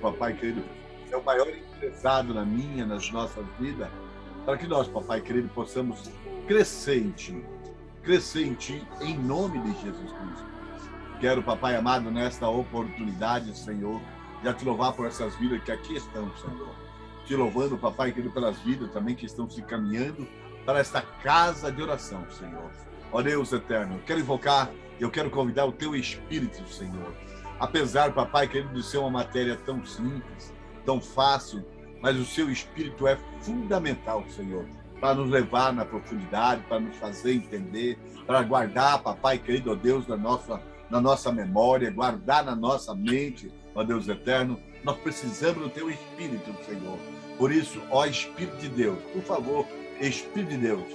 papai querido, é o maior interessado na minha, nas nossas vidas, para que nós, papai querido, possamos crescer em Ti, em nome de Jesus Cristo. Quero, papai amado, nesta oportunidade, Senhor, já te louvar por essas vidas que aqui estão, Senhor. Te louvando, papai querido, pelas vidas também que estão se caminhando para esta casa de oração, Senhor. Ó Deus eterno, eu quero invocar, eu quero convidar o Teu Espírito, Senhor. Apesar, papai querido, de ser uma matéria tão simples, tão fácil, mas o Seu Espírito é fundamental, Senhor, para nos levar na profundidade, para nos fazer entender, para guardar, papai querido, ó Deus, na nossa memória, guardar na nossa mente, ó Deus eterno. Nós precisamos do Teu Espírito, Senhor. Por isso, ó Espírito de Deus, por favor, Espírito de Deus,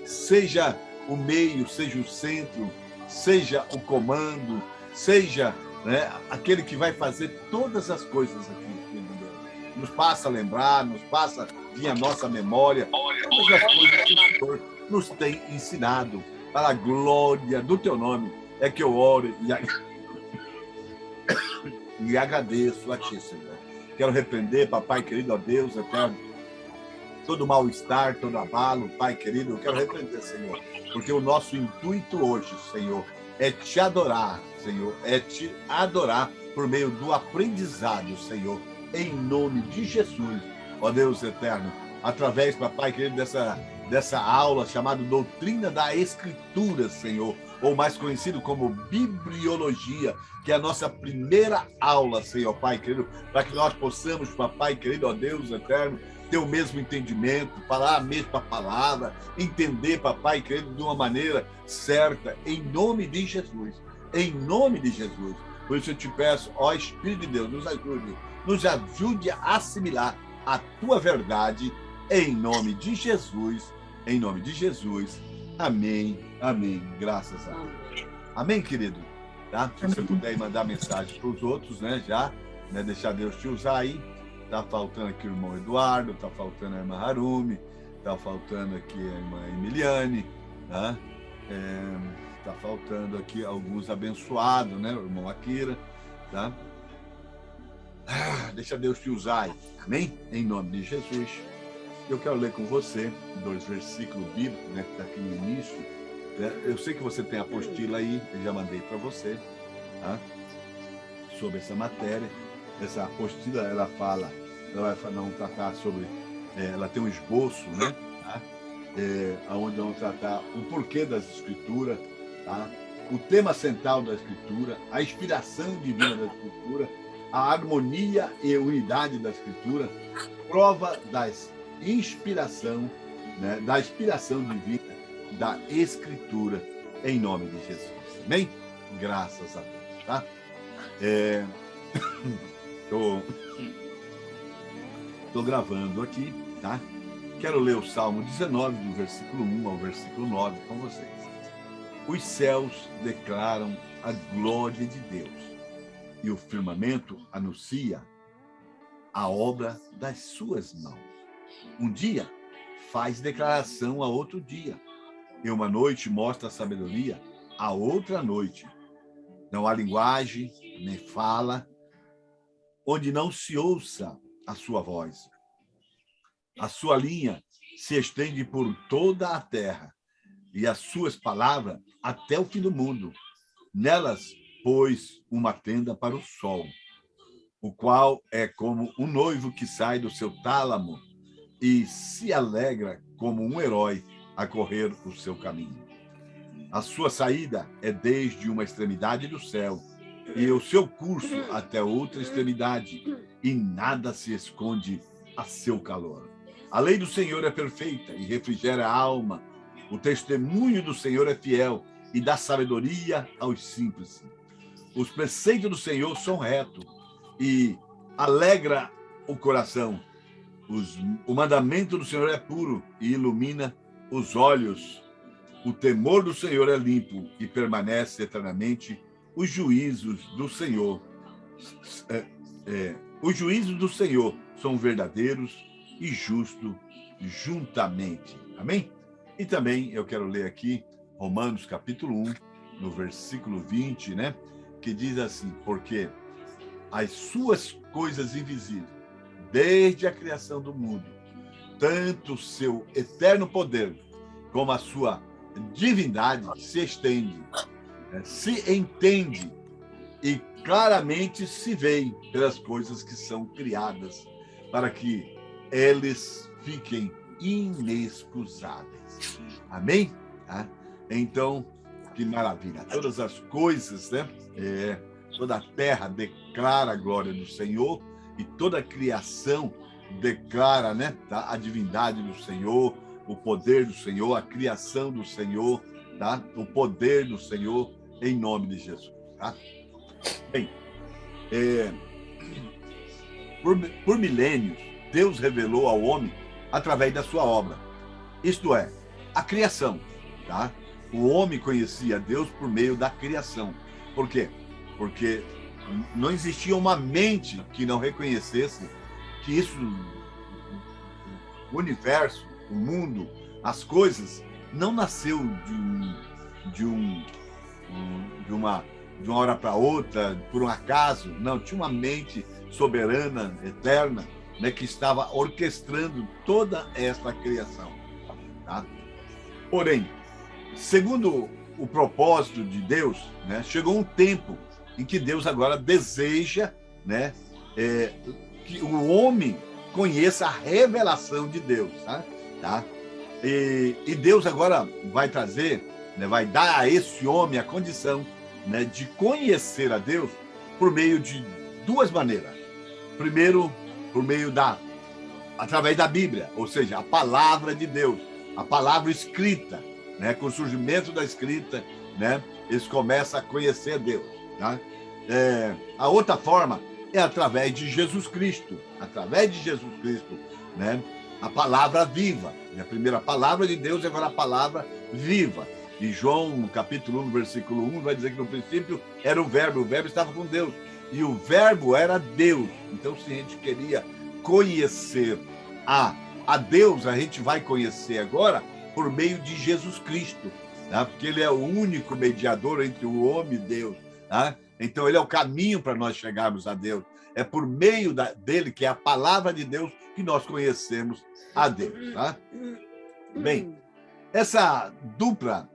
seja o meio, seja o centro, seja o comando, seja, né, aquele que vai fazer todas as coisas aqui, Espírito de Deus. Nos passa a lembrar, nos passa vir à nossa memória todas as coisas que o Senhor nos tem ensinado. Para a glória do Teu nome é que eu oro e agradeço a Ti, Senhor. Quero repreender, papai querido, ó Deus eterno, todo mal-estar, todo abalo, Pai querido, eu quero repreender, Senhor, porque o nosso intuito hoje, Senhor, é Te adorar, Senhor, é Te adorar por meio do aprendizado, Senhor, em nome de Jesus, ó Deus eterno, através, papai querido, dessa aula chamada Doutrina da Escritura, Senhor, ou mais conhecido como Bibliologia, que é a nossa primeira aula, Senhor, Pai querido, para que nós possamos, papai querido, ó Deus eterno, ter o mesmo entendimento, falar a mesma palavra, entender, papai querido, de uma maneira certa, em nome de Jesus. Em nome de Jesus. Por isso eu te peço, ó Espírito de Deus, nos ajude a assimilar a Tua verdade, em nome de Jesus, em nome de Jesus. Amém, amém, graças a Deus. Amém, querido? Tá? Se você puder mandar mensagem para os outros, né, já, né, deixar Deus te usar aí. Tá faltando aqui o irmão Eduardo, tá faltando a irmã Harumi, tá faltando aqui a irmã Emiliane, tá? Tá faltando aqui alguns abençoados, né? O irmão Akira, tá? Deixa Deus te usar aí, amém? Em nome de Jesus. Eu quero ler com você 2 versículos bíblicos, né? Que tá aqui no início. Né? Eu sei que você tem a apostila aí, eu já mandei para você, tá? Sobre essa matéria. Essa apostila, ela vai não tratar sobre, ela tem um esboço, né? Tá? Onde vamos tratar o porquê das escrituras, tá? O tema central da escritura, a inspiração divina da escritura, a harmonia e unidade da escritura, prova né? Da inspiração divina da escritura, em nome de Jesus. Amém? Graças a Deus, tá? Estou gravando aqui, tá? Quero ler o Salmo 19, do versículo 1 ao versículo 9 com vocês. Os céus declaram a glória de Deus, e o firmamento anuncia a obra das suas mãos. Um dia faz declaração a outro dia, e uma noite mostra a sabedoria a outra noite. Não há linguagem, nem fala, onde não se ouça a sua voz. A sua linha se estende por toda a terra, e as suas palavras até o fim do mundo. Nelas pôs uma tenda para o sol, o qual é como um noivo que sai do seu tálamo e se alegra como um herói a correr o seu caminho. A sua saída é desde uma extremidade do céu, e o seu curso até outra extremidade, e nada se esconde a seu calor. A lei do Senhor é perfeita e refrigera a alma. O testemunho do Senhor é fiel e dá sabedoria aos simples. Os preceitos do Senhor são retos e alegra o coração. O mandamento do Senhor é puro e ilumina os olhos. O temor do Senhor é limpo e permanece eternamente. Os juízos do Senhor são verdadeiros e justos juntamente. Amém? E também eu quero ler aqui Romanos capítulo 1, no versículo 20, né? Que diz assim, porque as suas coisas invisíveis, desde a criação do mundo, tanto o seu eterno poder como a sua divindade se estende, se entende e claramente se vê pelas coisas que são criadas, para que eles fiquem inexcusáveis. Amém? Então, que maravilha. Todas as coisas, né? Toda a terra declara a glória do Senhor e toda a criação declara, né, a divindade do Senhor, o poder do Senhor, a criação do Senhor, tá? O poder do Senhor, em nome de Jesus. Tá? Bem, por milênios, Deus revelou ao homem através da sua obra, isto é, a criação. Tá? O homem conhecia Deus por meio da criação. Por quê? Porque não existia uma mente que não reconhecesse que isso, o universo, o mundo, as coisas, não nasceu de uma hora para outra, por um acaso. Não, tinha uma mente soberana, eterna, né, que estava orquestrando toda essa criação. Tá? Porém, segundo o propósito de Deus, né, chegou um tempo em que Deus agora deseja, né, que o homem conheça a revelação de Deus. Tá? E Deus agora vai trazer, né, vai dar a esse homem a condição, né, de conhecer a Deus por meio de duas maneiras. Primeiro, por meio através da Bíblia, ou seja, a palavra de Deus, a palavra escrita, né? Com o surgimento da escrita, né, eles começam a conhecer Deus. Tá? A outra forma é através de Jesus Cristo, né? A palavra viva. A primeira palavra de Deus é agora a palavra viva. E João, no capítulo 1, versículo 1, vai dizer que no princípio era o verbo estava com Deus, e o verbo era Deus. Então, se a gente queria conhecer a Deus, a gente vai conhecer agora por meio de Jesus Cristo, tá? Porque ele é o único mediador entre o homem e Deus. Tá? Então, ele é o caminho para nós chegarmos a Deus. É por meio dele, que é a palavra de Deus, que nós conhecemos a Deus. Tá? Bem, essa dupla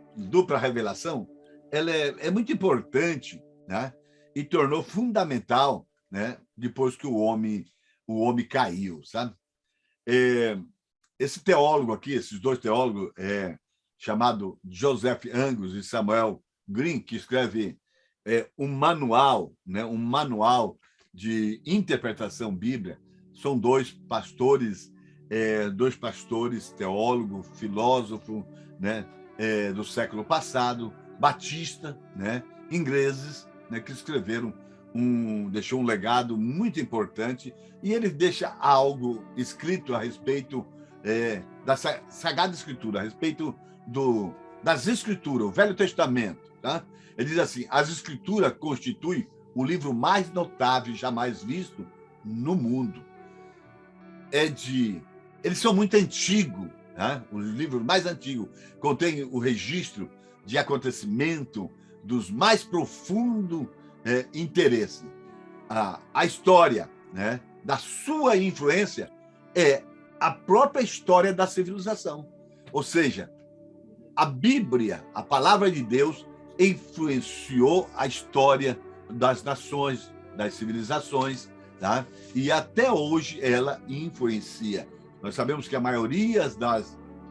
revelação, ela é muito importante, né? E tornou fundamental, né, depois que o homem caiu, sabe? Esse teólogo aqui, esses dois teólogos, chamado Joseph Angus e Samuel Green, que escreve um manual, né, de interpretação bíblica, são dois pastores teólogos, filósofos, né, do século passado, batista, né, ingleses, né, que escreveram deixou um legado muito importante, e ele deixa algo escrito a respeito da Sagrada Escritura, a respeito das Escrituras, o Velho Testamento. Tá? Ele diz assim: as Escrituras constituem o livro mais notável jamais visto no mundo. Eles são muito antigos, tá? Os livros mais antigos contêm o registro de acontecimento dos mais profundos interesses. A história, né, da sua influência é a própria história da civilização. Ou seja, a Bíblia, a palavra de Deus, influenciou a história das nações, das civilizações, tá? E até hoje ela influencia. Nós sabemos que a maioria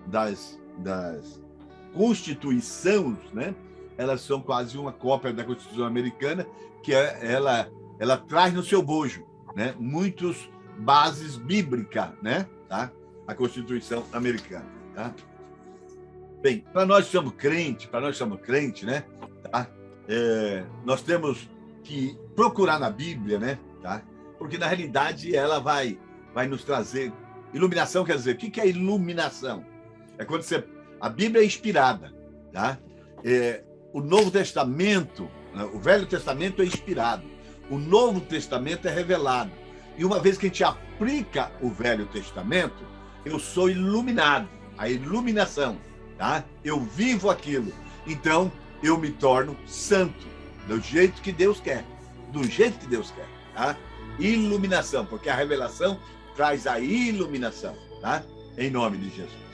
das constituições, né, elas são quase uma cópia da Constituição americana, que ela traz no seu bojo, né, muitas bases bíblicas, né, tá? A Constituição americana, tá? Bem, para nós que somos crentes, né, tá? Nós temos que procurar na Bíblia, né, tá? Porque na realidade ela vai nos trazer iluminação. Quer dizer, o que é iluminação? É quando a Bíblia é inspirada, tá? O Novo Testamento, o Velho Testamento é inspirado, o Novo Testamento é revelado. E uma vez que a gente aplica o Velho Testamento, eu sou iluminado, a iluminação, tá? Eu vivo aquilo, então eu me torno santo, do jeito que Deus quer, tá? Iluminação, porque a revelação traz a iluminação, tá? Em nome de Jesus.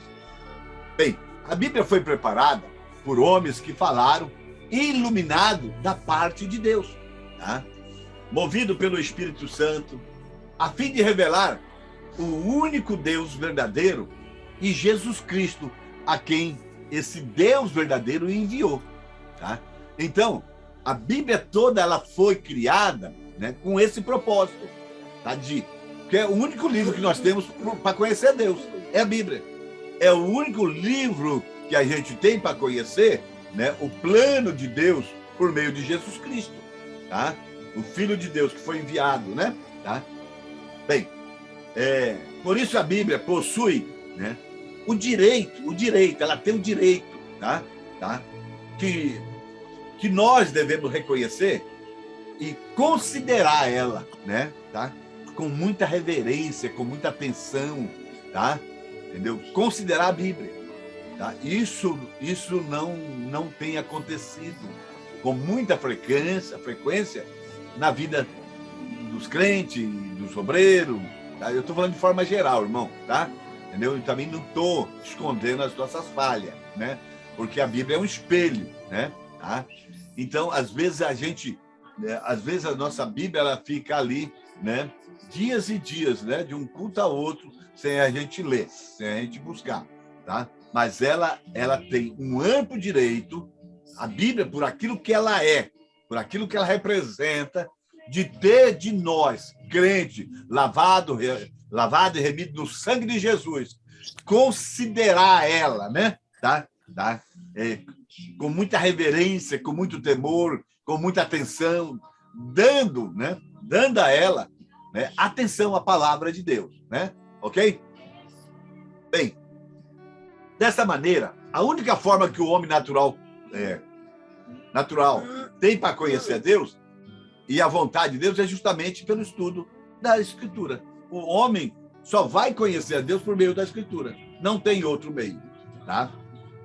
Bem, a Bíblia foi preparada por homens que falaram iluminado da parte de Deus, tá? Movido pelo Espírito Santo, a fim de revelar o único Deus verdadeiro e Jesus Cristo, a quem esse Deus verdadeiro enviou, tá? Então, a Bíblia toda ela foi criada, né, com esse propósito, tá? Que é o único livro que nós temos para conhecer Deus, é a Bíblia. É o único livro que a gente tem para conhecer, né, o plano de Deus por meio de Jesus Cristo, tá? O Filho de Deus que foi enviado, né? Tá? Bem, por isso a Bíblia possui, né, o direito, ela tem o direito, tá? Que nós devemos reconhecer e considerar ela, né? Tá? Com muita reverência, com muita atenção, tá? Entendeu? Considerar a Bíblia, tá? Isso não tem acontecido com muita frequência na vida dos crentes, dos obreiros, tá? Eu estou falando de forma geral, irmão, tá? Entendeu? Eu também não estou escondendo as nossas falhas, né? Porque a Bíblia é um espelho, né? Tá? Então, às vezes a nossa Bíblia ela fica ali, né? Dias e dias, né? De um culto a outro, sem a gente ler, sem a gente buscar, tá? Mas ela tem um amplo direito, a Bíblia, por aquilo que ela é, por aquilo que ela representa, de ter de nós, crente, lavado e remido no sangue de Jesus, considerar ela, né? Tá? Com muita reverência, com muito temor, com muita atenção, dando a ela, né, atenção à palavra de Deus, né? Ok? Bem, dessa maneira, a única forma que o homem natural tem para conhecer Deus e a vontade de Deus é justamente pelo estudo da Escritura. O homem só vai conhecer a Deus por meio da Escritura. Não tem outro meio, tá?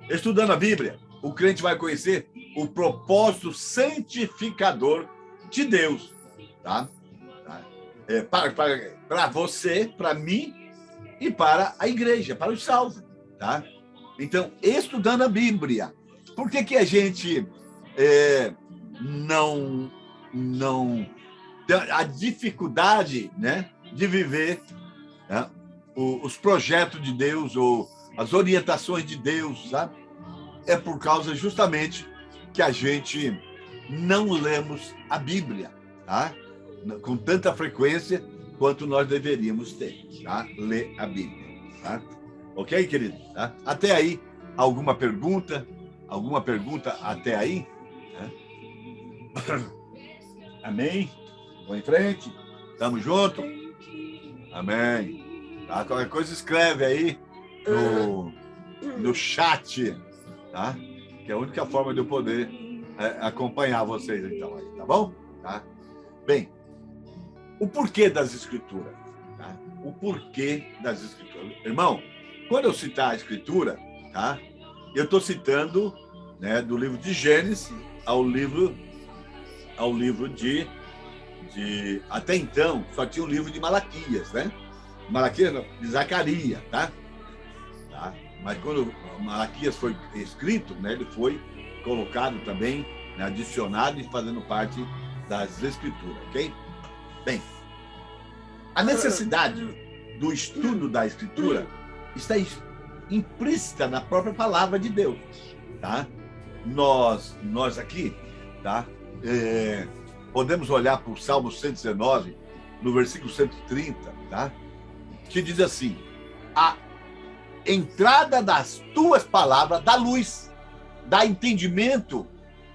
Estudando a Bíblia, o crente vai conhecer o propósito santificador de Deus, tá? Para você, para mim e para a igreja, para os salvos, tá? Então, estudando a Bíblia, por que a gente não a dificuldade, né, de viver, né, os projetos de Deus ou as orientações de Deus, sabe? É por causa justamente que a gente não lemos a Bíblia, tá? Com tanta frequência quanto nós deveríamos ter, tá? Ler a Bíblia, tá? Ok, querido? Tá? Até aí, alguma pergunta? Alguma pergunta até aí? Amém? Vamos em frente? Tamo junto? Amém. Tá? Qualquer coisa escreve aí no chat, tá? Que é a única forma de eu poder acompanhar vocês, então, aí, tá bom? Tá? Bem, o porquê das Escrituras, tá? O porquê das Escrituras. Irmão, quando eu citar a Escritura, tá? Eu estou citando, né, do livro de Gênesis ao livro de até então só tinha o livro de Malaquias, né? Malaquias não, de Zacarias, tá? Mas quando Malaquias foi escrito, né, ele foi colocado também, né, adicionado e fazendo parte das Escrituras, ok? Bem, a necessidade do estudo da Escritura está implícita na própria palavra de Deus, tá? Nós aqui, tá? Podemos olhar para o Salmo 119, no versículo 130, tá? Que diz assim: a entrada das tuas palavras dá luz, dá entendimento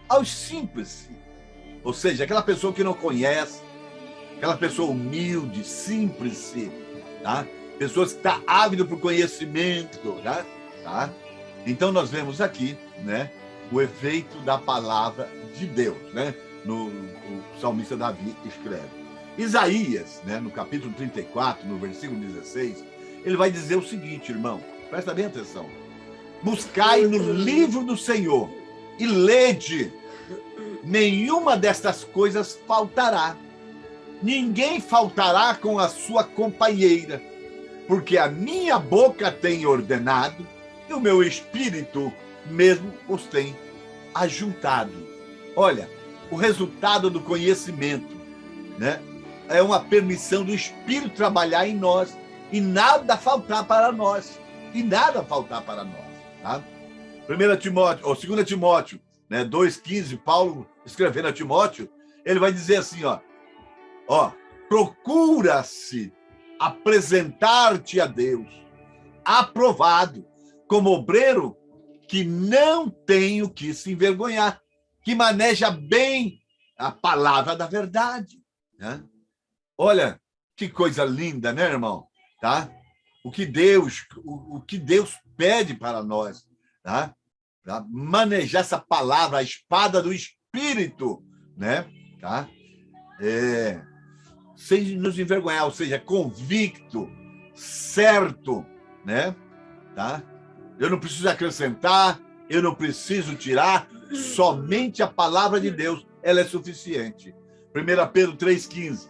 aos simples. Ou seja, aquela pessoa que não conhece, aquela pessoa humilde, simples, tá? Pessoas que estão ávidas por conhecimento, tá? Então nós vemos aqui, né, o efeito da palavra de Deus, né? O salmista Davi escreve. Isaías, né, no capítulo 34, no versículo 16, ele vai dizer o seguinte, irmão, presta bem atenção: buscai no livro do Senhor e lede, nenhuma destas coisas faltará. ninguém faltará com a sua companheira, porque a minha boca tem ordenado e o meu espírito mesmo os tem ajuntado. Olha, o resultado do conhecimento, né, é uma permissão do Espírito trabalhar em nós e nada faltar para nós. E nada faltar para nós. Tá? 1 Timóteo, ou 2 Timóteo, né, 2,15, Paulo escrevendo a Timóteo, ele vai dizer assim, procura-se apresentar-te a Deus, aprovado, como obreiro que não tem o que se envergonhar, que maneja bem a palavra da verdade. Né? Olha, que coisa linda, né, irmão? Tá? O que Deus pede para nós, tá? Manejar essa palavra, a espada do Espírito, né? Tá? Sem nos envergonhar, ou seja, convicto, certo, né? Tá? Eu não preciso acrescentar, eu não preciso tirar, somente a palavra de Deus, ela é suficiente. 1 Pedro 3,15.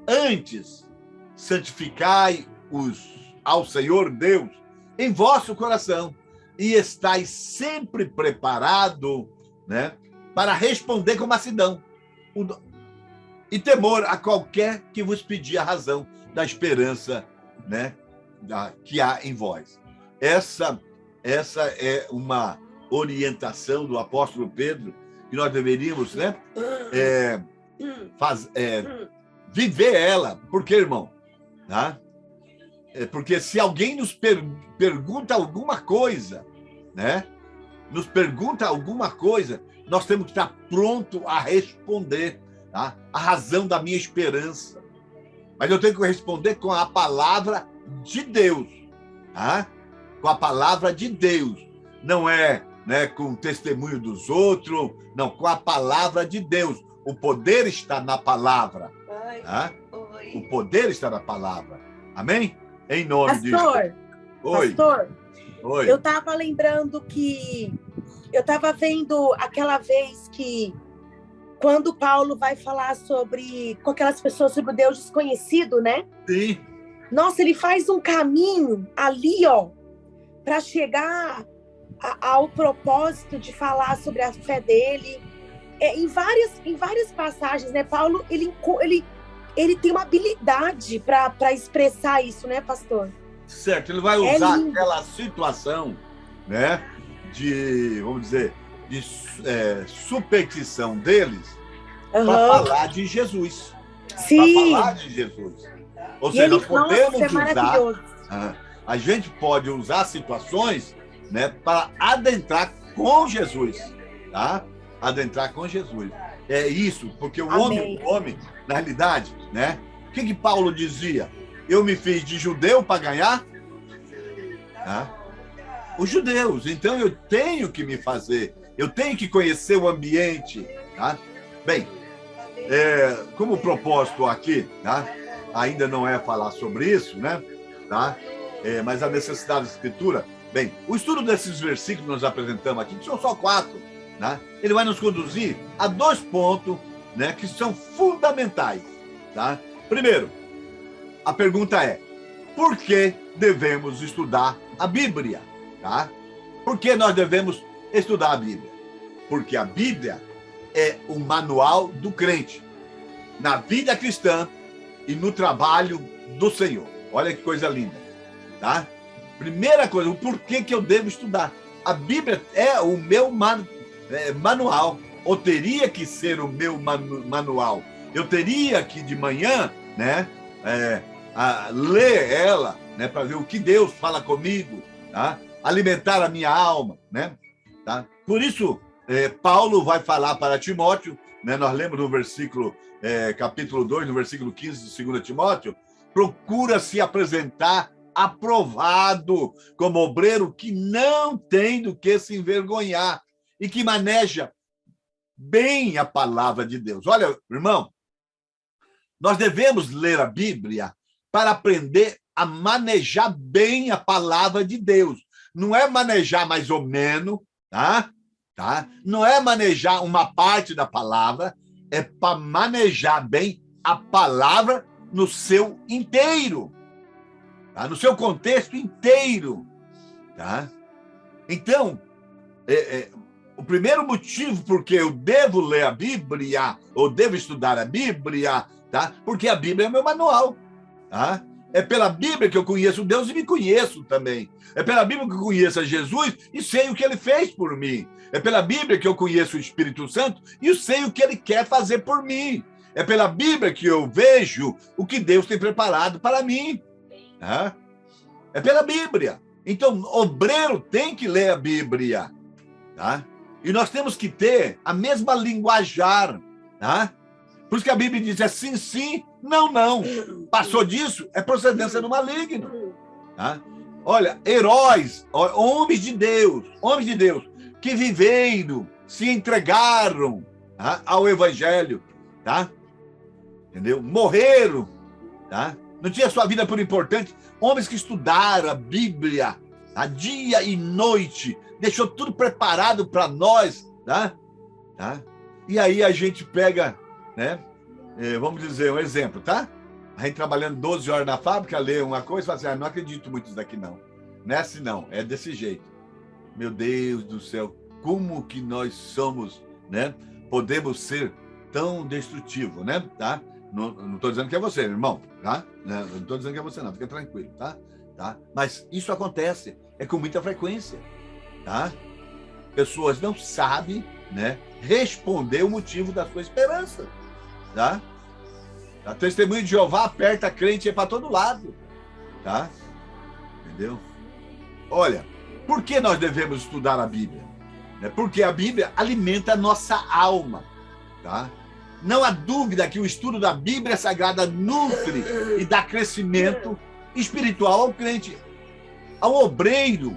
Antes, santificai-os ao Senhor Deus em vosso coração e estáis sempre preparado, né, para responder com mansidão e temor a qualquer que vos pedir a razão da esperança, né, que há em vós. Essa é uma orientação do apóstolo Pedro que nós deveríamos, né, viver ela. Por quê, irmão? Tá? Porque se alguém nos pergunta alguma coisa, né? Nos pergunta alguma coisa, nós temos que estar pronto a responder, tá? A razão da minha esperança. Mas eu tenho que responder com a palavra de Deus, tá? Com a palavra de Deus. Não é, né, com o testemunho dos outros, não, com a palavra de Deus. O poder está na palavra. Tá? O poder está na palavra. Amém? Em nome de Jesus. Pastor, Oi. Eu estava lembrando que eu estava vendo aquela vez que quando Paulo vai falar com aquelas pessoas sobre o Deus desconhecido, né? Sim. Nossa, ele faz um caminho ali, para chegar ao propósito de falar sobre a fé dele. Em várias passagens, né? Paulo, ele tem uma habilidade para expressar isso, né, pastor? Certo, ele vai usar aquela situação, né, vamos dizer, de superstição deles para falar de Jesus. Sim. Para falar de Jesus. Ou seja, nós podemos usar, a gente pode usar situações, né, para adentrar com Jesus, tá? Adentrar com Jesus. É isso, porque o homem, na realidade, né? O que Paulo dizia? Eu me fiz de judeu para ganhar, tá? Os judeus. Então eu tenho que me fazer, eu tenho que conhecer o ambiente, tá? Bem, como o propósito aqui, tá? Ainda não é falar sobre isso, né? Tá? Mas a necessidade da Escritura. Bem, o estudo desses versículos que nós apresentamos aqui, que são só 4, né? Ele vai nos conduzir a 2 pontos, né, que são fundamentais. Tá? Primeiro, a pergunta é: por que devemos estudar a Bíblia? Tá? Por que nós devemos estudar a Bíblia? Porque a Bíblia é o manual do crente na vida cristã e no trabalho do Senhor. Olha que coisa linda. Tá? Primeira coisa, o porquê que eu devo estudar. A Bíblia é o meu manual, ou teria que ser o meu manual. Eu teria que, de manhã, né, ler ela, né, para ver o que Deus fala comigo, tá? Alimentar a minha alma. Né? Tá? Por isso, Paulo vai falar para Timóteo, né, nós lemos no versículo, capítulo 2, no versículo 15 de 2 Timóteo, procura se apresentar aprovado como obreiro que não tem do que se envergonhar e que maneja bem a palavra de Deus. Olha, irmão, nós devemos ler a Bíblia para aprender a manejar bem a palavra de Deus. Não é manejar mais ou menos, tá? Não é manejar uma parte da palavra, é para manejar bem a palavra no seu inteiro, tá? No seu contexto inteiro. Tá? Então, o primeiro motivo por que eu devo ler a Bíblia, ou devo estudar a Bíblia, tá? Porque a Bíblia é meu manual. Tá? É pela Bíblia que eu conheço Deus e me conheço também. É pela Bíblia que eu conheço a Jesus e sei o que ele fez por mim. É pela Bíblia que eu conheço o Espírito Santo e eu sei o que ele quer fazer por mim. É pela Bíblia que eu vejo o que Deus tem preparado para mim. Tá? É pela Bíblia. Então, o obreiro tem que ler a Bíblia. Tá? E nós temos que ter a mesma linguajar. Tá? Por isso que a Bíblia diz sim, sim, não, não. Passou disso, é procedência do maligno. Tá? Olha, heróis, homens de Deus, que viveram, se entregaram, tá, ao Evangelho, tá? Entendeu? Morreram, tá? Não tinha sua vida por importante. Homens que estudaram a Bíblia, tá? Dia e noite, deixou tudo preparado para nós, tá? Tá? E aí a gente pega, né? Vamos dizer um exemplo, tá? A gente trabalhando 12 horas na fábrica, lê uma coisa e fala assim, não acredito muito nisso daqui, não. Não é assim, não. É desse jeito. Meu Deus do céu, como que nós somos, né? Podemos ser tão destrutivos, né? Tá? Não estou dizendo que é você, irmão, tá? Não estou dizendo que é você, não. Fica tranquilo, tá? Tá? Mas isso acontece, é com muita frequência, tá? Pessoas não sabem, né, responder o motivo da sua esperança, tá? A testemunho de Jeová aperta crente para todo lado, tá? Entendeu? Olha, por que nós devemos estudar a Bíblia? Porque a Bíblia alimenta a nossa alma, tá? Não há dúvida que o estudo da Bíblia Sagrada nutre e dá crescimento espiritual ao crente, ao obreiro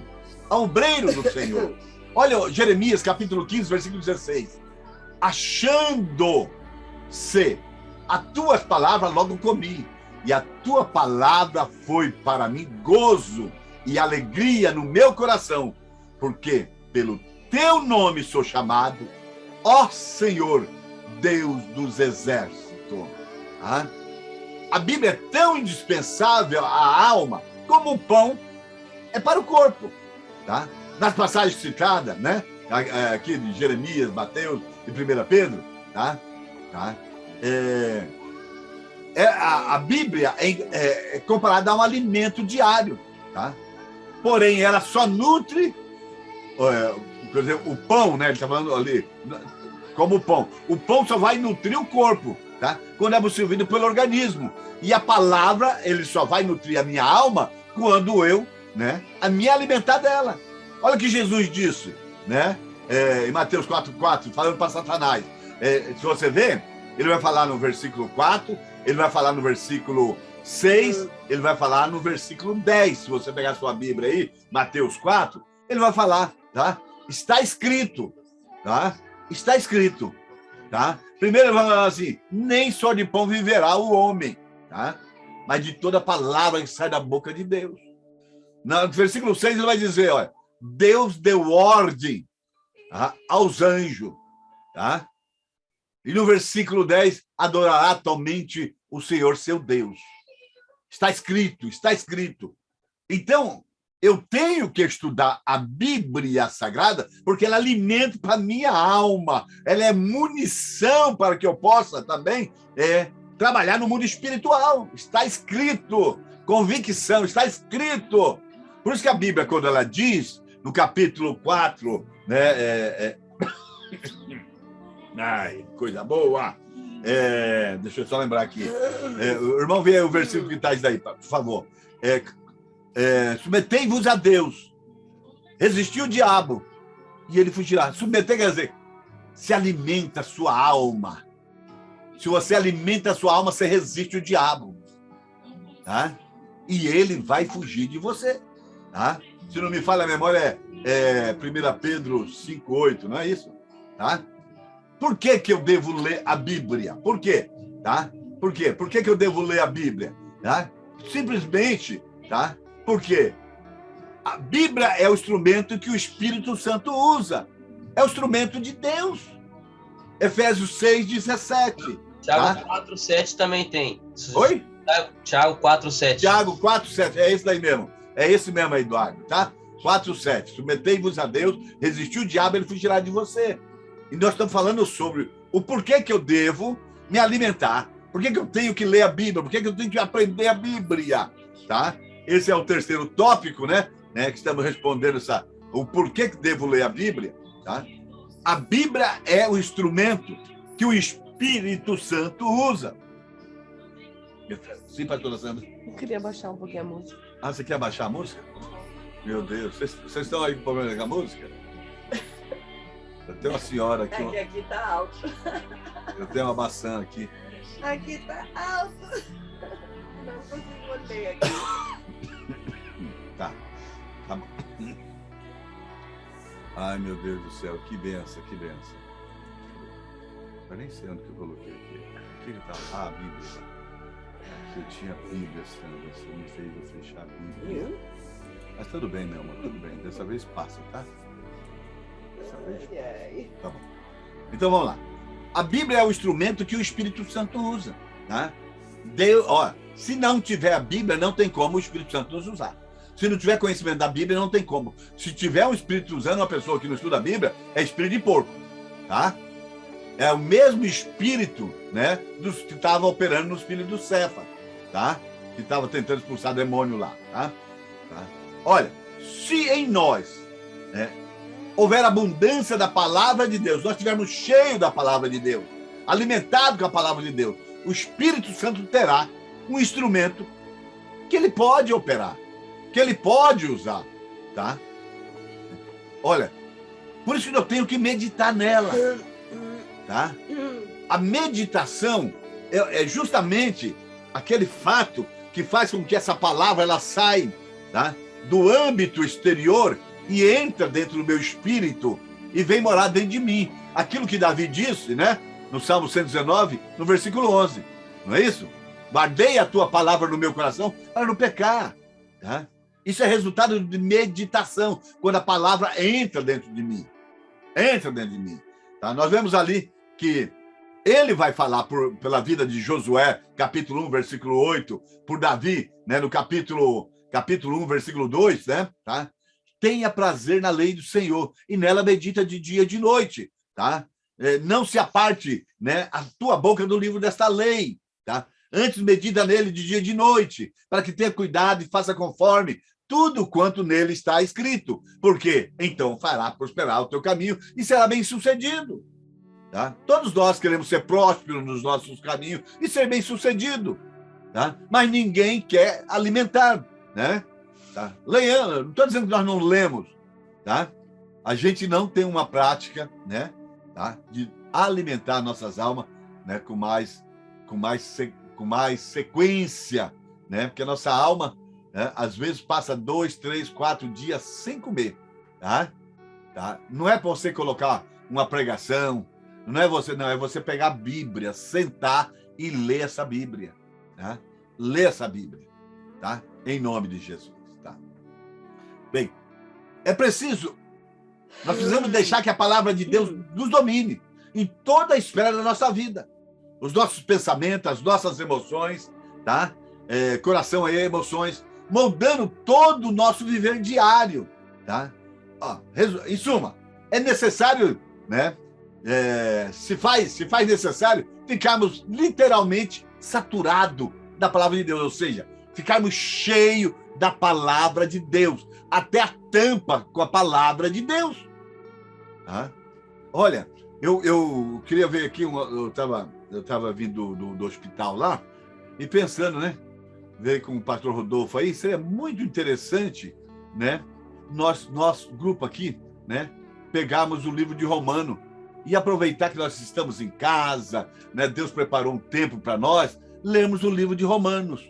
do Senhor. Olha, Jeremias, capítulo 15, versículo 16. Achando-se as tuas palavras logo comi, e a tua palavra foi para mim gozo e alegria no meu coração, porque pelo teu nome sou chamado, ó Senhor, Deus dos exércitos. Ah? A Bíblia é tão indispensável à alma como o pão é para o corpo. Tá? Nas passagens citadas, né? Aqui de Jeremias, Mateus e 1 Pedro, tá? Tá? A Bíblia é comparada a um alimento diário, tá? Porém, ela só nutre, por exemplo, o pão, né? Ele está falando ali, como o pão. O pão só vai nutrir o corpo, tá? Quando é absorvido pelo organismo. E a palavra, ele só vai nutrir a minha alma quando eu, né, a me alimentar dela. Olha o que Jesus disse, né? Em Mateus 4,4, falando para Satanás. Se você ver, ele vai falar no versículo 4, ele vai falar no versículo 6, ele vai falar no versículo 10. Se você pegar a sua Bíblia aí, Mateus 4, ele vai falar, tá? Está escrito, tá? Está escrito, tá? Primeiro ele vai falar assim, nem só de pão viverá o homem, tá? Mas de toda palavra que sai da boca de Deus. No versículo 6 ele vai dizer, olha, Deus deu ordem, tá, aos anjos, tá? E no versículo 10, adorará atualmente o Senhor seu Deus. Está escrito, está escrito. Então, eu tenho que estudar a Bíblia Sagrada, porque ela alimenta para a minha alma, ela é munição para que eu possa também trabalhar no mundo espiritual. Está escrito, convicção, está escrito. Por isso que a Bíblia, quando ela diz, no capítulo 4, né, ai, coisa boa. Deixa eu só lembrar aqui. O irmão vê o versículo que está aí, por favor. Submetei-vos a Deus. Resistiu o diabo e ele fugirá. Submeter quer dizer, se alimenta a sua alma. Se você alimenta a sua alma, você resiste o diabo. Tá? E ele vai fugir de você. Tá? Se não me falha a memória, 1 Pedro 5,8, não é isso? Tá? Por que eu devo ler a Bíblia? Por quê? Tá? Por quê? Por que eu devo ler a Bíblia? Tá? Simplesmente, tá? Porque a Bíblia é o instrumento que o Espírito Santo usa. É o instrumento de Deus. Efésios 6,17. Tiago 4,7 também tem. Oi? Tiago 4,7. Tiago 4,7, é esse daí mesmo. É esse mesmo aí, Eduardo, tá? 4,7. Submetei-vos a Deus, resistiu o diabo, ele fugirá de você. E nós estamos falando sobre o porquê que eu devo me alimentar. Por que eu tenho que ler a Bíblia? Por que eu tenho que aprender a Bíblia? Tá? Esse é o terceiro tópico, né? Que estamos respondendo o porquê que devo ler a Bíblia. Tá? A Bíblia é o instrumento que o Espírito Santo usa. Sim, pastora Sandra? Eu queria baixar um pouquinho a música. Ah, você quer baixar a música? Meu Deus, vocês estão aí com problema com a música? Eu tenho uma senhora aqui. É que aqui tá alto. Eu tenho uma maçã aqui. Aqui tá alto. Não consigo ler aqui. Tá bom. Ai, meu Deus do céu, que benção, que benção. Eu nem sei onde que eu coloquei aqui. O que tá? Ah, a Bíblia. Eu tinha a Bíblia, Sandra, você me fez eu fechar a Bíblia. Mas tudo bem, meu amor, tudo bem. Dessa vez passa, tá? Dessa vez. Tá bom. Então vamos lá. A Bíblia é o instrumento que o Espírito Santo usa, tá? Se não tiver a Bíblia, não tem como o Espírito Santo nos usar. Se não tiver conhecimento da Bíblia, não tem como. Se tiver um espírito usando uma pessoa que não estuda a Bíblia, é espírito de porco, tá? É o mesmo espírito, né, que estava operando nos filhos do Cefa, tá? Que estava tentando expulsar demônio lá, tá? Olha, se em nós, né, houver abundância da palavra de Deus, nós estivermos cheios da palavra de Deus, alimentados com a palavra de Deus, o Espírito Santo terá um instrumento que ele pode operar, que ele pode usar, tá? Olha, por isso que eu tenho que meditar nela, tá? A meditação é justamente aquele fato que faz com que essa palavra ela saia, tá, do âmbito exterior e entra dentro do meu espírito e vem morar dentro de mim. Aquilo que Davi disse, né, no Salmo 119, no versículo 11, não é isso? Guardei a tua palavra no meu coração para não pecar, tá? Isso é resultado de meditação, quando a palavra entra dentro de mim. Entra dentro de mim. Tá? Nós vemos ali que ele vai falar pela vida de Josué, capítulo 1, versículo 8, por Davi, né, no capítulo 1, versículo 2, né? Tá? Tenha prazer na lei do Senhor, e nela medita de dia e de noite. Tá? Não se aparte, né, a tua boca do livro desta lei. Tá? Antes medita nele de dia e de noite, para que tenha cuidado e faça conforme tudo quanto nele está escrito, porque então fará prosperar o teu caminho e será bem sucedido. Tá? Todos nós queremos ser prósperos nos nossos caminhos e ser bem sucedido, tá? Mas ninguém quer alimentar, né? Tá? Leia, não estou dizendo que nós não lemos, tá? A gente não tem uma prática, né, tá, de alimentar nossas almas, né, com mais sequência, né? Porque a nossa alma, né, às vezes passa 2, 3, 4 dias sem comer, tá? Não é para você colocar uma pregação, não, é você pegar a Bíblia, sentar e ler essa Bíblia, tá? Ler essa Bíblia, tá? Em nome de Jesus, tá? Bem, é preciso, nós precisamos deixar que a palavra de Deus nos domine em toda a esfera da nossa vida, os nossos pensamentos, as nossas emoções, tá? Coração e emoções, moldando todo o nosso viver diário, tá? Em suma, é necessário, né? Se faz necessário ficarmos literalmente saturados da palavra de Deus, ou seja, ficarmos cheios da palavra de Deus, até a tampa com a palavra de Deus. Tá? Olha, eu queria ver aqui, eu estava vindo do hospital lá e pensando, né? Ver com o pastor Rodolfo aí, seria muito interessante, né? Nosso grupo aqui, né? Pegarmos o livro de Romano e aproveitar que nós estamos em casa, né? Deus preparou um tempo para nós, lermos o livro de Romanos,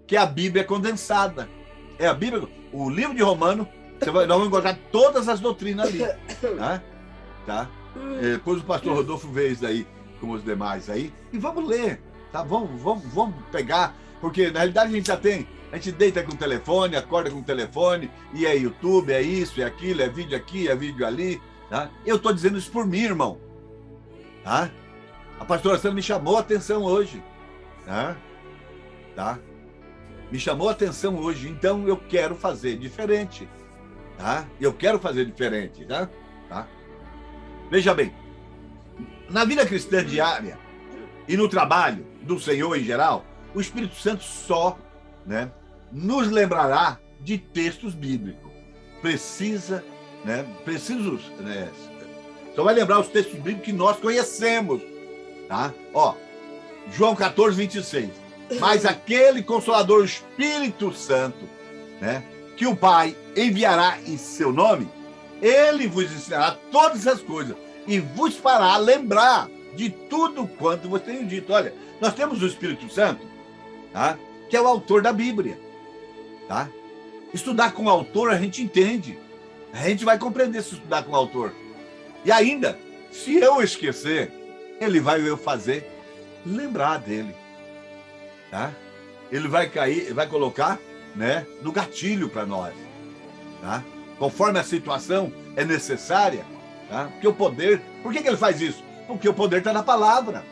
que é a Bíblia condensada. É a Bíblia, o livro de Romano, nós vamos encontrar todas as doutrinas ali. Tá? Depois o pastor Rodolfo vê isso aí com os demais aí, e vamos ler, tá? Vamos pegar, porque na realidade a gente deita com o telefone, acorda com o telefone, e é YouTube, é isso, é aquilo, é vídeo aqui, é vídeo ali, tá? Eu estou dizendo isso por mim, irmão, tá? A pastora Sandra me chamou a atenção hoje. Tá? Me chamou a atenção hoje, então eu quero fazer diferente. Tá? Eu quero fazer diferente. Tá? Veja bem, na vida cristã diária e no trabalho do Senhor em geral, o Espírito Santo só, né, nos lembrará de textos bíblicos. Precisos, né, só vai lembrar os textos bíblicos que nós conhecemos. Tá? Ó, João 14, 26. Mas aquele Consolador, o Espírito Santo, né, que o Pai enviará em seu nome, ele vos ensinará todas as coisas e vos fará lembrar de tudo quanto você tem dito. Olha, nós temos o Espírito Santo, tá, que é o autor da Bíblia. Tá? Estudar com o autor a gente entende. A gente vai compreender se estudar com o autor. E ainda, se eu esquecer, ele vai fazer lembrar dele. Tá? Ele vai colocar, né, no gatilho para nós. Tá? Conforme a situação é necessária. Tá? Porque o poder... Por que ele faz isso? Porque o poder está na palavra.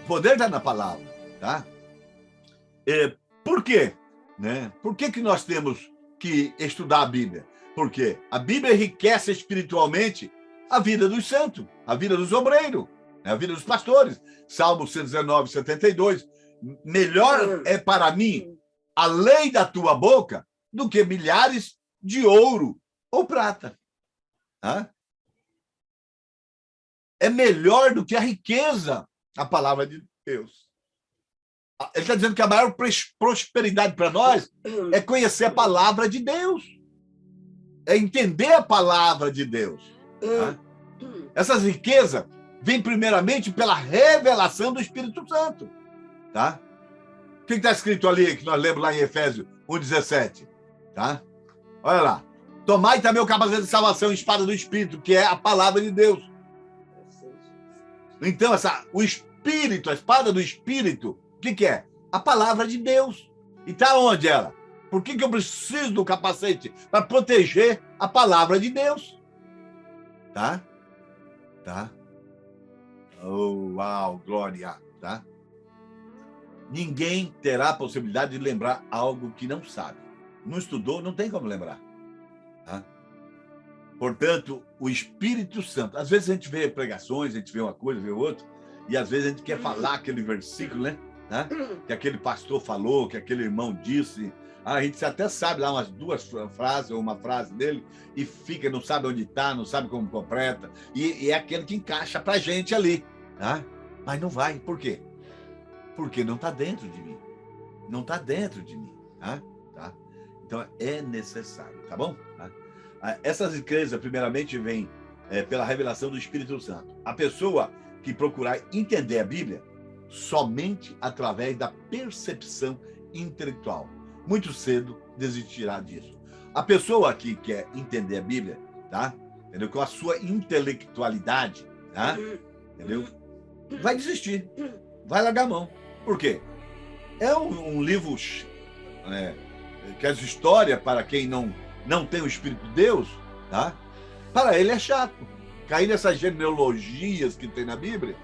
O poder está na palavra. Tá? Por quê? Né? Por que nós temos que estudar a Bíblia? Porque a Bíblia enriquece espiritualmente a vida dos santos, a vida dos obreiros, a vida dos pastores. Salmo 119, 72. Melhor é para mim a lei da tua boca do que milhares de ouro ou prata. Tá? É melhor do que a riqueza, a palavra de Deus. Ele está dizendo que a maior prosperidade para nós é conhecer a palavra de Deus. É entender a palavra de Deus. Tá? Essas riquezas vêm primeiramente pela revelação do Espírito Santo. Tá? O que está escrito ali, que nós lemos lá em Efésios 1,17? Tá? Olha lá. Tomai também o capacete de salvação, espada do Espírito, que é a palavra de Deus. Então, o Espírito, a espada do Espírito, o que é? A palavra de Deus. E está onde ela? Por que eu preciso do capacete? Para proteger a palavra de Deus. Tá? Tá? Oh, uau, glória. Tá? Ninguém terá a possibilidade de lembrar algo que não sabe. Não estudou, não tem como lembrar. Tá? Portanto, o Espírito Santo... Às vezes a gente vê pregações, a gente vê uma coisa, vê outra, e às vezes a gente quer falar aquele versículo, né? Que aquele pastor falou, que aquele irmão disse. A gente até sabe lá umas duas frases ou uma frase dele e fica, não sabe onde está, não sabe como completa. E é aquele que encaixa para a gente ali. Tá? Mas não vai. Por quê? Porque não está dentro de mim. Não está dentro de mim. Tá? Então é necessário. Tá bom? Tá? Essas riquezas, primeiramente, vêm pela revelação do Espírito Santo. A pessoa que procurar entender a Bíblia somente através da percepção intelectual, muito cedo desistirá disso. A pessoa que quer entender a Bíblia, tá? Entendeu? Com a sua intelectualidade, tá? Entendeu? Vai desistir, vai largar a mão. Por quê? É um livro que as histórias, para quem não tem o Espírito de Deus, tá? Para ele é chato. Cair nessas genealogias que tem na Bíblia,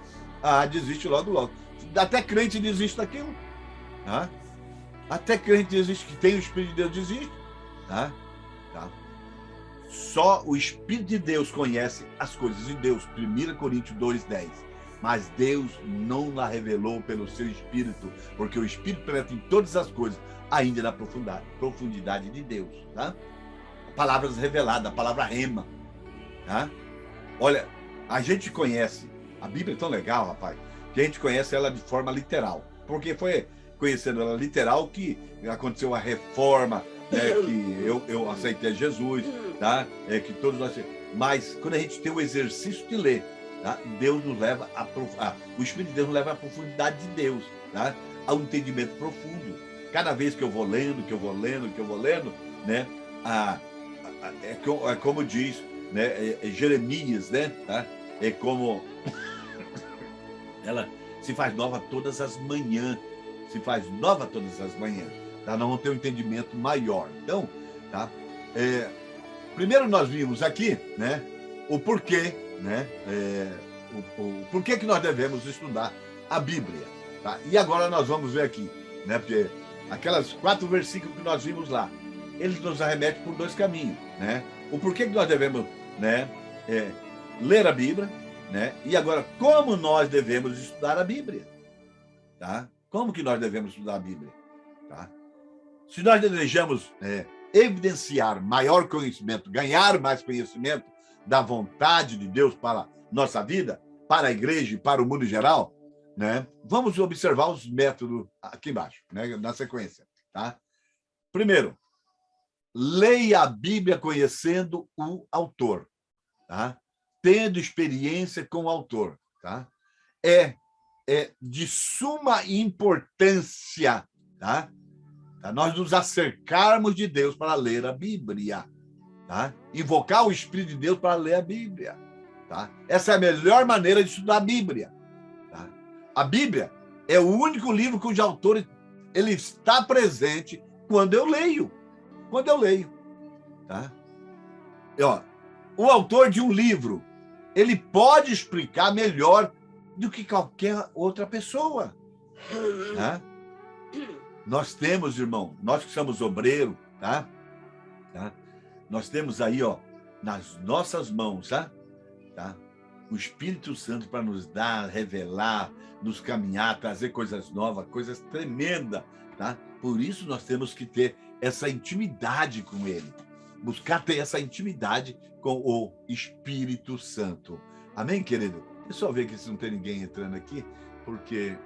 desiste logo. Até crente desiste daquilo. Tá? Até crente desiste, que tem o Espírito de Deus, desiste. Tá? Só o Espírito de Deus conhece as coisas de Deus. 1 Coríntios 2,10. Mas Deus não a revelou pelo seu Espírito, porque o Espírito penetra em todas as coisas, ainda na profundidade de Deus. Tá? Palavras reveladas, a palavra rema. Tá? Olha, a gente conhece, a Bíblia é tão legal, rapaz, que a gente conhece ela de forma literal. Porque foi conhecendo ela literal que aconteceu a reforma, né, que eu aceitei Jesus, tá? Que todos nós... Mas quando a gente tem o exercício de ler, tá? Deus nos leva o Espírito de Deus nos leva à profundidade de Deus, tá? Ao entendimento profundo. Cada vez que eu vou lendo, né? É como diz, né? Jeremias, né? Tá? É como ela se faz nova todas as manhãs. Tá? Nós vamos ter um entendimento maior. Então, tá? Primeiro nós vimos aqui, né? O porquê, né? por que nós devemos estudar a Bíblia. Tá? E agora nós vamos ver aqui, né? Porque aquelas 4 versículos que nós vimos lá, eles nos arremetem por 2 caminhos, né? O porquê que nós devemos, né, ler a Bíblia, né? E agora, como nós devemos estudar a Bíblia, tá? Como que nós devemos estudar a Bíblia, tá? Se nós desejamos evidenciar maior conhecimento, ganhar mais conhecimento da vontade de Deus para nossa vida, para a igreja e para o mundo em geral, né? Vamos observar os métodos aqui embaixo, né? Na sequência, tá? Primeiro, leia a Bíblia conhecendo o autor, tá? Tendo experiência com o autor, tá? É de suma importância, tá? Nós nos acercarmos de Deus para ler a Bíblia, tá? Invocar o Espírito de Deus para ler a Bíblia, tá? Essa é a melhor maneira de estudar a Bíblia, tá? A Bíblia é o único livro cujo autor ele está presente quando eu leio, tá? E, ó, o autor de um livro, ele pode explicar melhor do que qualquer outra pessoa, tá? Nós temos, irmão, nós que somos obreiros, tá? Nós temos aí, ó, nas nossas mãos, tá? O Espírito Santo para nos dar, revelar, nos caminhar, trazer coisas novas, coisas tremendas, tá? Por isso nós temos que ter essa intimidade com Ele, buscar ter essa intimidade com o Espírito Santo. Amém, querido? Deixa eu ver aqui se não tem ninguém entrando aqui, porque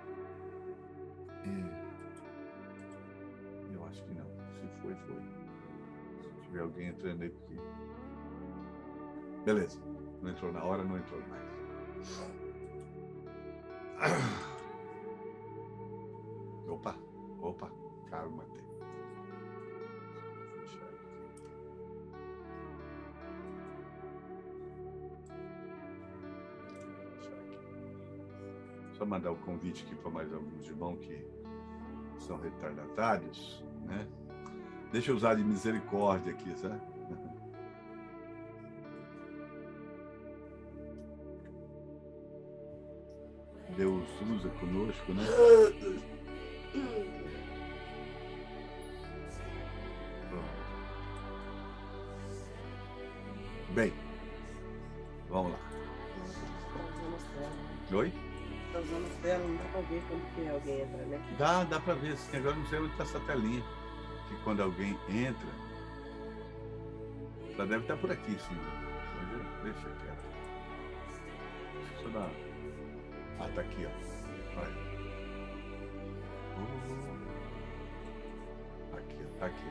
eu acho que não. Se foi. Se tiver alguém entrando aí, porque... Beleza. Não entrou na hora, não entrou mais. Opa. Calma, tem. Fechar aqui. Só mandar o convite aqui para mais alguns irmãos que são retardatários, né? Deixa eu usar de misericórdia aqui, sabe? Deus usa conosco, né? Bem, vamos lá. Oi? Tá usando tela, não dá pra ver quando que alguém entra, né? Dá para ver. Agora não sei onde está essa telinha. Que quando alguém entra, ela deve estar por aqui, sim. Mas deixa quieto. Deixa eu dar. Ah, tá aqui, ó. Olha. Aqui, tá aqui.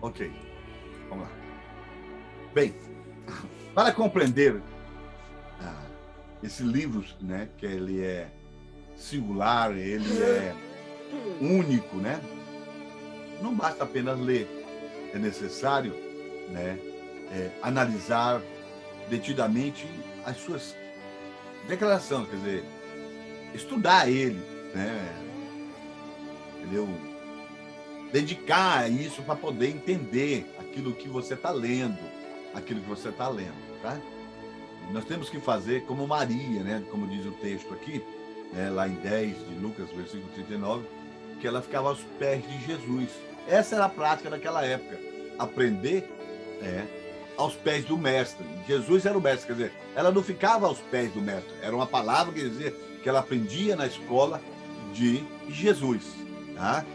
Ok. Vamos lá. Bem, para compreender esse livro, né, que ele é singular, ele é único, né? Não basta apenas ler. É necessário, né, analisar detidamente as suas declarações, quer dizer, estudar ele, né? Entendeu? Dedicar a isso para poder entender aquilo que você está lendo, tá? Nós temos que fazer como Maria, né? Como diz o texto aqui, né? Lá em 10 de Lucas, versículo 39, que ela ficava aos pés de Jesus. Essa era a prática daquela época, aprender aos pés do mestre. Jesus era o mestre, quer dizer, ela não ficava aos pés do mestre, era uma palavra que dizia que ela aprendia na escola de Jesus, tá?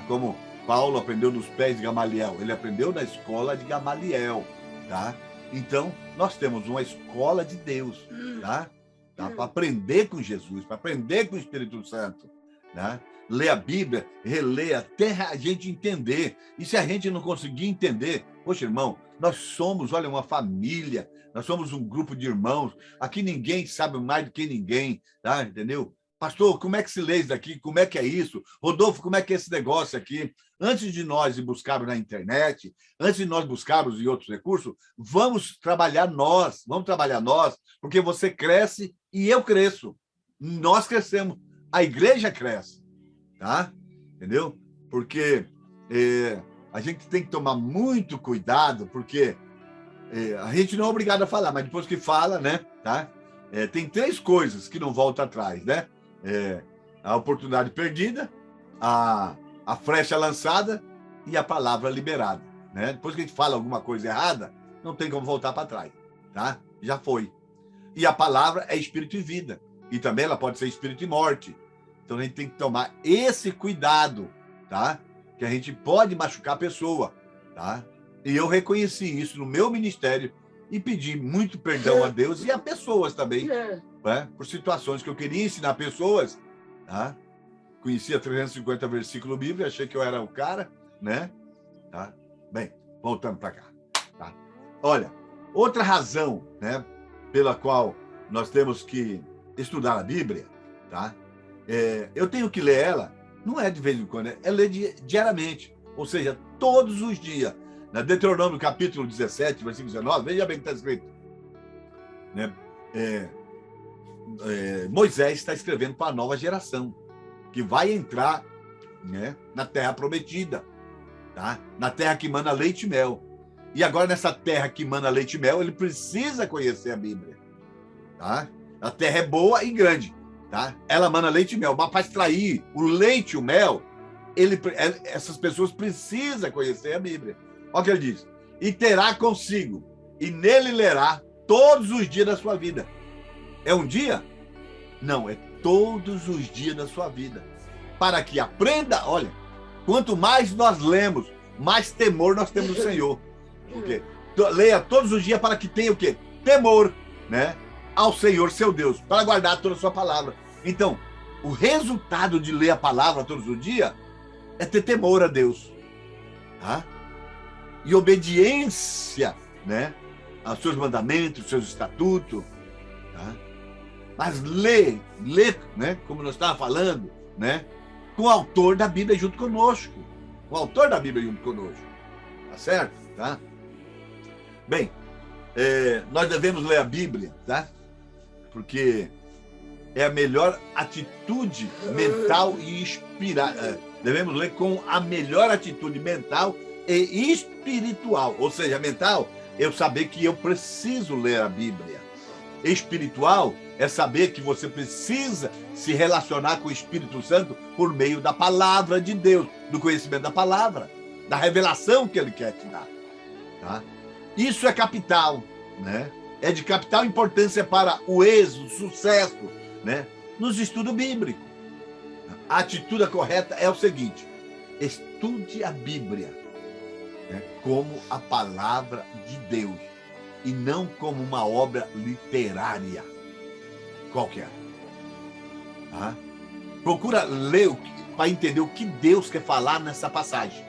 Como Paulo aprendeu nos pés de Gamaliel, ele aprendeu na escola de Gamaliel, tá? Então, nós temos uma escola de Deus, tá? Para aprender com Jesus, para aprender com o Espírito Santo, tá? Ler a Bíblia, reler até a gente entender. E se a gente não conseguir entender, poxa, irmão, nós somos, olha, uma família, nós somos um grupo de irmãos, aqui ninguém sabe mais do que ninguém, tá? Entendeu? Pastor, como é que se lê isso daqui? Como é que é isso? Rodolfo, como é que é esse negócio aqui? Antes de nós buscarmos na internet, antes de nós buscarmos em outros recursos, vamos trabalhar nós, porque você cresce e eu cresço. Nós crescemos, a igreja cresce, tá? Entendeu? Porque a gente tem que tomar muito cuidado, porque A gente não é obrigado a falar, mas depois que fala, né? Tá? Tem 3 coisas que não voltam atrás, né? A oportunidade perdida, a flecha lançada e a palavra liberada, né? Depois que a gente fala alguma coisa errada, não tem como voltar para trás, tá? Já foi. E a palavra é espírito e vida. E também ela pode ser espírito e morte. Então a gente tem que tomar esse cuidado, tá? Que a gente pode machucar a pessoa, tá? E eu reconheci isso no meu ministério e pedi muito perdão a Deus e a pessoas também, né? Por situações que eu queria ensinar pessoas, tá? Conhecia 350 versículos bíblicos, achei que eu era o cara, né? Tá? Bem, voltando para cá, tá? Olha, outra razão, né, pela qual nós temos que estudar a Bíblia, tá? Eu tenho que ler ela, não é de vez em quando, é ler diariamente, ou seja, todos os dias. Na Deuteronômio capítulo 17, versículo 19, veja bem o que está escrito, né? Moisés está escrevendo para a nova geração, que vai entrar, né, na terra prometida, tá? Na terra que mana leite e mel. E agora, nessa terra que mana leite e mel, ele precisa conhecer a Bíblia, tá? A terra é boa e grande, tá? Ela mana leite e mel, mas para extrair o leite e o mel, essas pessoas precisam conhecer a Bíblia. Olha o que ele diz: e terá consigo, e nele lerá todos os dias da sua vida. É um dia? Não, é todos os dias da sua vida. Para que aprenda, olha, quanto mais nós lemos, mais temor nós temos do Senhor. Porque leia todos os dias para que tenha o quê? Temor, né? Ao Senhor, seu Deus, para guardar toda a sua palavra. Então, o resultado de ler a palavra todos os dias é ter temor a Deus, tá? E obediência, né, aos seus mandamentos, aos seus estatutos, tá? Mas ler, né, como nós estávamos falando, né, com o autor da Bíblia junto conosco. O autor da Bíblia junto conosco. Tá certo? Tá? Bem, nós devemos ler a Bíblia, tá? Porque é a melhor atitude mental e inspirada. Devemos ler com a melhor atitude mental e espiritual. Ou seja, mental, eu saber que eu preciso ler a Bíblia. Espiritual é saber que você precisa se relacionar com o Espírito Santo por meio da palavra de Deus, do conhecimento da palavra, da revelação que ele quer te dar, tá? Isso é capital, né? É de capital importância para o êxito, o sucesso, né, nos estudos bíblicos. A atitude correta é o seguinte: estude a Bíblia, né, como a palavra de Deus e não como uma obra literária qualquer. Tá? Procura ler para entender o que Deus quer falar nessa passagem.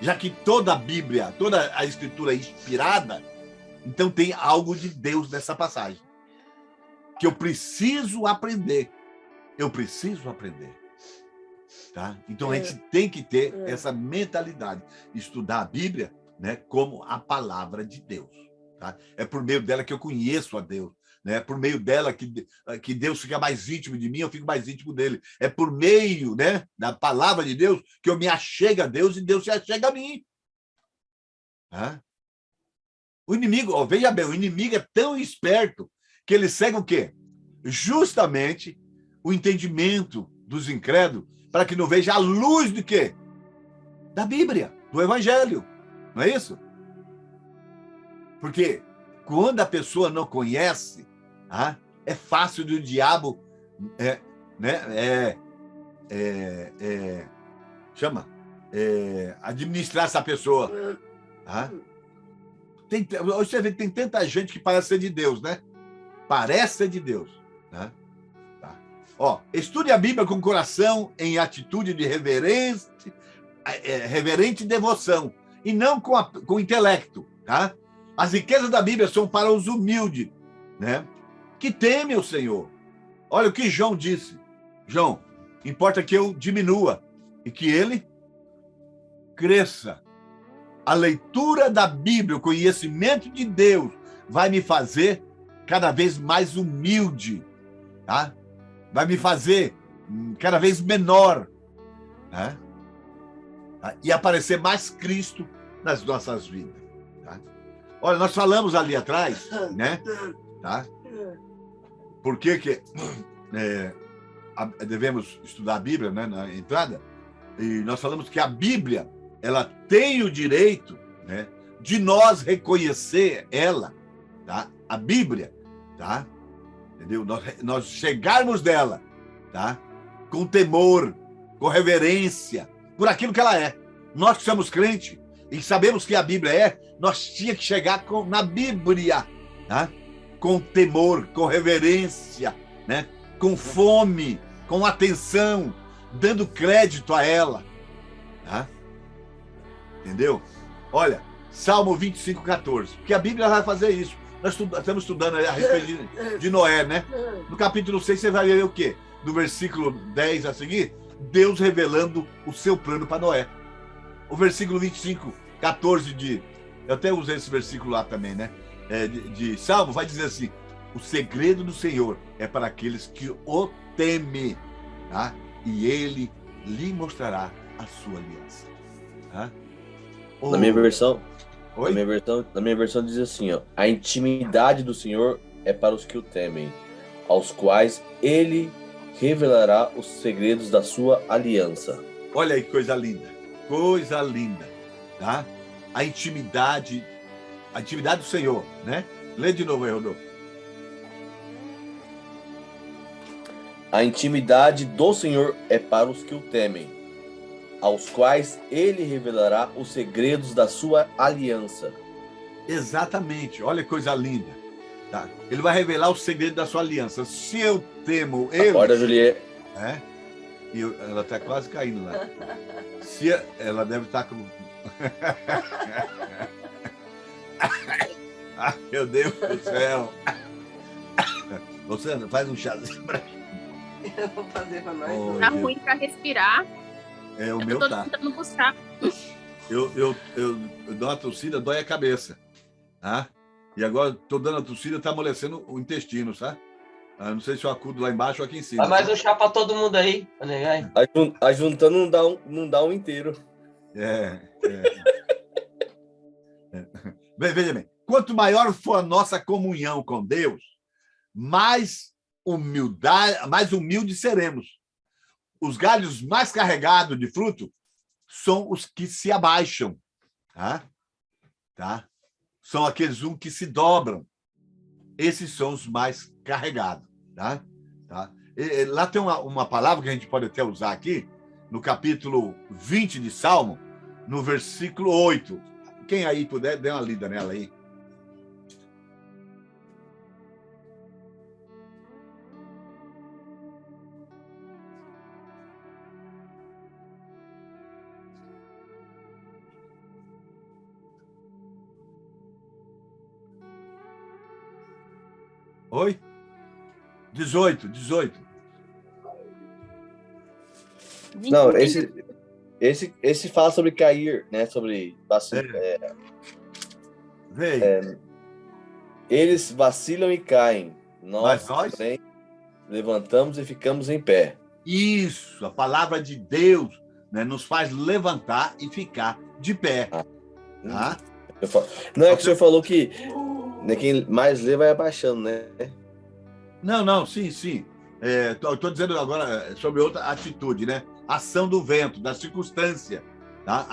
Já que toda a Bíblia, toda a Escritura é inspirada, então tem algo de Deus nessa passagem que eu preciso aprender. Eu preciso aprender. Tá? Então a gente tem que ter essa mentalidade, estudar a Bíblia, né, como a palavra de Deus. Tá? É por meio dela que eu conheço a Deus. Né? É por meio dela que Deus fica mais íntimo de mim, eu fico mais íntimo dele. É por meio, né, da palavra de Deus que eu me achego a Deus e Deus se achega a mim. Tá? O inimigo, ó, veja bem, o inimigo é tão esperto que ele cega o quê? Justamente o entendimento dos incrédulos, para que não veja a luz de quê? Da Bíblia, do Evangelho. Não é isso? Porque quando a pessoa não conhece, é fácil do diabo administrar essa pessoa. Hoje você vê que tem tanta gente que parece ser de Deus, né? Parece ser de Deus. Né? Tá. Ó, estude a Bíblia com o coração em atitude de reverente devoção e não com o intelecto. Tá? As riquezas da Bíblia são para os humildes, né, que temem o Senhor. Olha o que João disse. João, importa que eu diminua e que ele cresça. A leitura da Bíblia, o conhecimento de Deus, vai me fazer cada vez mais humilde, tá? Vai me fazer cada vez menor, né? E aparecer mais Cristo nas nossas vidas. Tá? Olha, nós falamos ali atrás, né? Tá? Por que devemos estudar a Bíblia, né, na entrada? E nós falamos que a Bíblia, ela tem o direito, né, de nós reconhecer ela, tá? A Bíblia, tá? Entendeu? Nós chegarmos dela, tá? Com temor, com reverência, por aquilo que ela é. Nós que somos crentes e sabemos que a Bíblia nós tínhamos que chegar na Bíblia, tá? Com temor, com reverência, né? Com fome, com atenção, dando crédito a ela, tá? Entendeu? Olha, Salmo 25:14, porque a Bíblia vai fazer isso. Nós estamos estudando a respeito de Noé, né? No capítulo 6, você vai ver o quê? Do versículo 10 a seguir, Deus revelando o seu plano para Noé. O versículo 25:14 eu até usei esse versículo lá também, né? De Salmo, vai dizer assim: o segredo do Senhor é para aqueles que o temem, tá? E ele lhe mostrará a sua aliança. Tá? Na minha versão, Oi? na minha versão diz assim, ó: a intimidade do Senhor é para os que o temem, aos quais ele revelará os segredos da sua aliança. Olha aí que coisa linda, tá? A intimidade do Senhor, né? Lê de novo aí, Rodolfo. A intimidade do Senhor é para os que o temem, aos quais ele revelará os segredos da sua aliança. Exatamente, olha que coisa linda, tá? Ele vai revelar o segredo da sua aliança. Se eu temo ele... Acorda, Juliette. Ela está quase caindo lá. Ela deve estar com... Ai, meu Deus do céu. Luciana, faz um chazinho pra mim. Eu vou fazer pra nós. Oh, Tá Deus. ruim pra respirar. O meu Eu tô tá. tentando buscar. Eu dou uma tossida, dói a cabeça. Tá? E agora tô dando a tossida, tá amolecendo o intestino, sabe? Não sei se eu acudo lá embaixo ou aqui em cima. Dá mais um chá pra todo mundo aí. Vai. Ajuntando não dá um inteiro. Veja bem, quanto maior for a nossa comunhão com Deus, mais humildes seremos. Os galhos mais carregados de fruto são os que se abaixam, tá? São aqueles que se dobram. Esses são os mais carregados, tá? Lá tem uma palavra que a gente pode até usar aqui, no capítulo 20 de Salmo, no versículo 8. Quem aí puder, dê uma lida nela aí. Oi? 18. Não, esse fala sobre cair, né? Sobre vacilar. Eles vacilam e caem. Nós, porém, levantamos e ficamos em pé. Isso, a palavra de Deus, né, nos faz levantar e ficar de pé. Tá? Não é que o senhor falou que, né, quem mais lê vai abaixando, né? Não, sim. Estou dizendo agora sobre outra atitude, né? Ação do vento, da circunstância. Tá?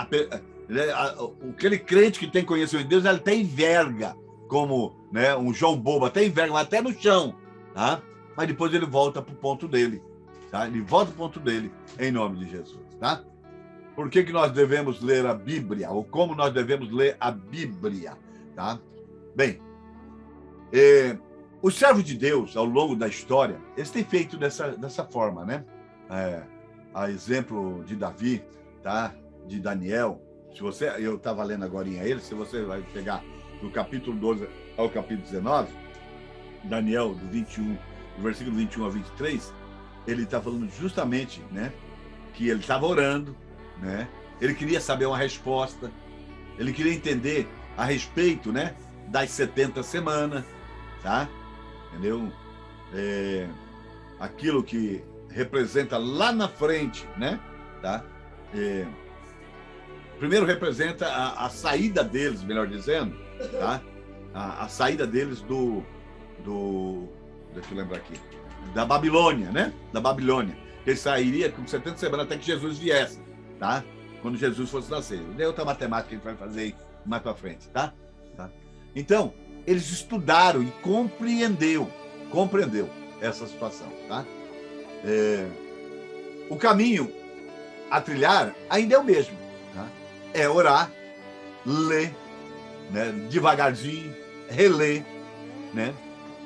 Aquele crente que tem conhecimento de Deus, ele até enverga, como, né, um João Bobo, até enverga, mas até no chão. Tá? Mas depois ele volta para o ponto dele. Tá? Ele volta para o ponto dele, em nome de Jesus. Tá? Por que nós devemos ler a Bíblia? Ou como nós devemos ler a Bíblia? Tá? Bem, os servos de Deus, ao longo da história, eles têm feito dessa forma, né? A exemplo de Davi, tá? De Daniel. Eu estava lendo agora a ele, se você vai pegar do capítulo 12 ao capítulo 19, Daniel, do versículo 21 a 23, ele está falando justamente, né, que ele estava orando, né? Ele queria saber uma resposta, ele queria entender a respeito, né, das 70 semanas, tá? Entendeu? Aquilo que representa lá na frente, né? Tá? Primeiro representa a saída deles, melhor dizendo, tá? a saída deles deixa eu lembrar aqui, da Babilônia, né? Da Babilônia. Ele sairia com 70 semanas até que Jesus viesse, tá? Quando Jesus fosse nascer. Daí outra matemática que a gente vai fazer mais para frente, tá? Então, eles estudaram e compreendeu essa situação, tá? O caminho a trilhar ainda é o mesmo, tá? É orar, ler, né? Devagarzinho, reler, né?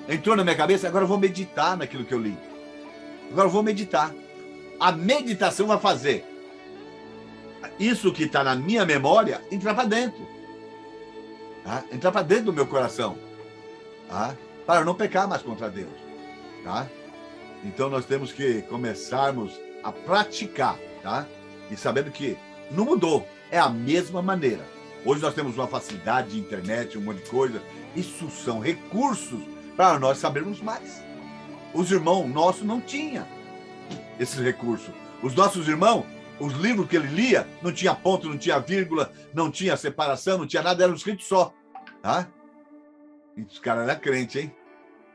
Entrou na minha cabeça, agora eu vou meditar naquilo que eu li. Agora eu vou meditar. A meditação vai fazer isso que está na minha memória entrar para dentro. Tá? Entrar para dentro do meu coração. Tá? Para não pecar mais contra Deus. Tá? Então nós temos que começarmos a praticar. Tá? E sabendo que não mudou. É a mesma maneira. Hoje nós temos uma facilidade de internet, um monte de coisa. Isso são recursos para nós sabermos mais. Os irmãos nossos não tinham esses recursos. Os nossos irmãos, os livros que ele lia, não tinha ponto, não tinha vírgula, não tinha separação, não tinha nada, era um escrito só. Tá? E os caras eram crentes, hein?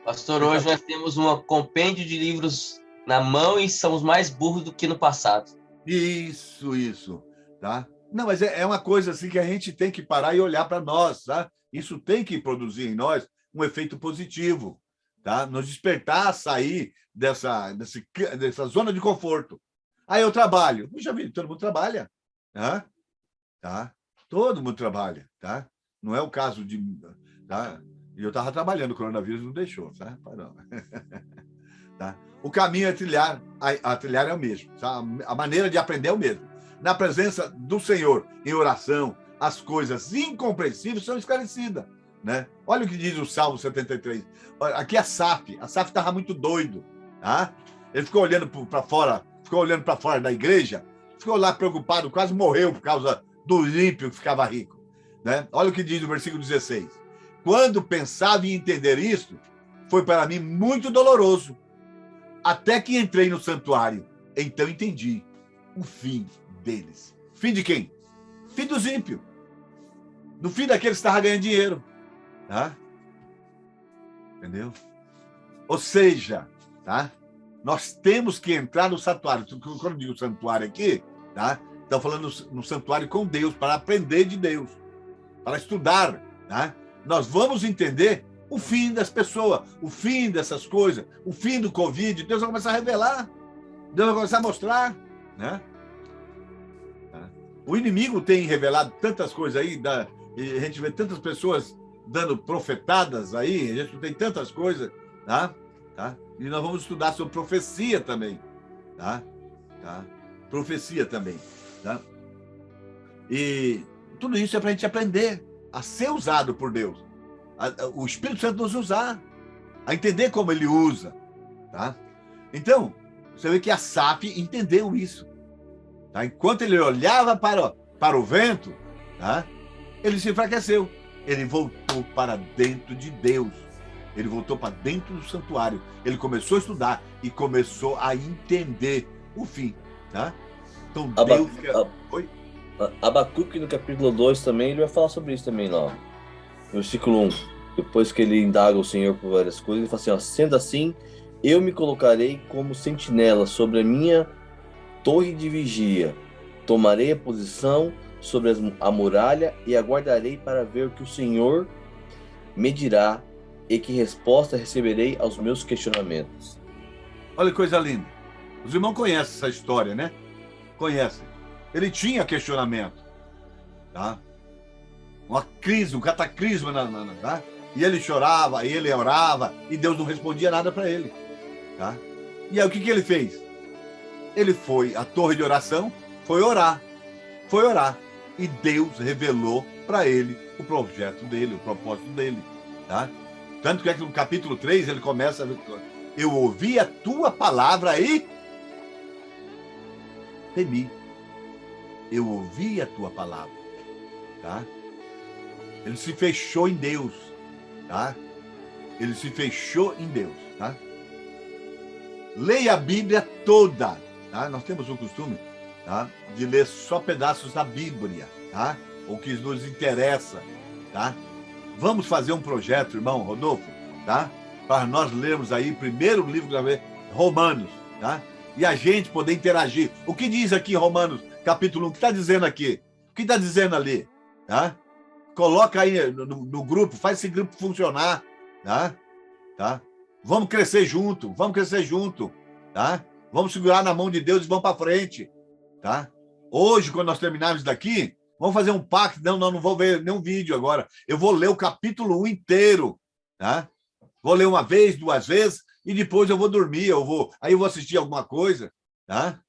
Pastor, hoje nós temos um compêndio de livros na mão e somos mais burros do que no passado. Isso. Tá? Não, mas é uma coisa assim que a gente tem que parar e olhar para nós, tá? Isso tem que produzir em nós um efeito positivo, tá? Nos despertar a sair dessa zona de conforto. Aí eu trabalho. Puxa vida, todo mundo trabalha. Tá? Todo mundo trabalha, tá? Não é o caso de... Tá? E eu estava trabalhando, o coronavírus não deixou, tá? Parou. Tá? O caminho a trilhar é o mesmo. Tá? A maneira de aprender é o mesmo. Na presença do Senhor, em oração, as coisas incompreensíveis são esclarecidas. Né? Olha o que diz o Salmo 73. Aqui a Asaf estava muito doido. Tá? Ele ficou olhando para fora da igreja, ficou lá preocupado, quase morreu por causa do ímpio que ficava rico. Né? Olha o que diz no versículo 16. Quando pensava em entender isso, foi para mim muito doloroso. Até que entrei no santuário, então entendi o fim deles. Fim de quem? Fim dos ímpios. No fim daqueles que estavam ganhando dinheiro. Tá? Entendeu? Ou seja, tá? Nós temos que entrar no santuário. Quando eu digo santuário aqui, tá? Estão falando no santuário com Deus, para aprender de Deus, para estudar. Tá? Nós vamos entender o fim das pessoas, o fim dessas coisas, o fim do Covid. Deus vai começar a revelar, Deus vai começar a mostrar. Né? O inimigo tem revelado tantas coisas aí, e a gente vê tantas pessoas dando profetadas aí, a gente tem tantas coisas, tá? E nós vamos estudar sobre profecia também, tá? Profecia também, tá? E tudo isso é para a gente aprender a ser usado por Deus, o Espírito Santo nos usar, a entender como ele usa, tá? Então, você vê que Asaf entendeu isso, tá? Enquanto ele olhava para o vento, tá? Ele se enfraqueceu. Ele voltou para dentro de Deus. Ele voltou para dentro do santuário. Ele começou a estudar e começou a entender o fim. Tá? Então, Deus... Oi? Abacuque, no capítulo 2 também, ele vai falar sobre isso também lá. No versículo 1. Depois que ele indaga o Senhor por várias coisas, ele fala assim, ó, sendo assim, eu me colocarei como sentinela sobre a minha torre de vigia. Tomarei a posição sobre a muralha e aguardarei para ver o que o Senhor me dirá e que resposta receberei aos meus questionamentos. Olha que coisa linda. Os irmãos conhecem essa história, né? Conhecem. Ele tinha questionamento. Tá? Uma crise, um cataclisma. Tá? E ele chorava, e ele orava, e Deus não respondia nada para ele. Tá? E aí o que ele fez? Ele foi à torre de oração, foi orar. E Deus revelou para ele o projeto dele, o propósito dele. Tá? Tanto que no capítulo 3 ele começa... Eu ouvi a tua palavra e temi. Eu ouvi a tua palavra. Tá? Ele se fechou em Deus. Tá? Ele se fechou em Deus. Tá? Leia a Bíblia toda. Tá? Nós temos um costume, tá, de ler só pedaços da Bíblia, tá? O que nos interessa, tá? Vamos fazer um projeto, irmão Rodolfo, tá? Para nós lermos aí o primeiro livro da vez, Romanos, tá? E a gente poder interagir. O que diz aqui Romanos, capítulo 1? O que está dizendo aqui? O que está dizendo ali? Tá? Coloca aí no grupo, faz esse grupo funcionar, tá? Tá? Vamos crescer junto, tá? Vamos segurar na mão de Deus e vamos para frente, tá? Hoje, quando nós terminarmos daqui, vamos fazer um pacto. Não vou ver nenhum vídeo agora. Eu vou ler o capítulo 1 inteiro, tá? Vou ler uma vez, 2 vezes, e depois eu vou dormir, aí eu vou assistir alguma coisa, tá?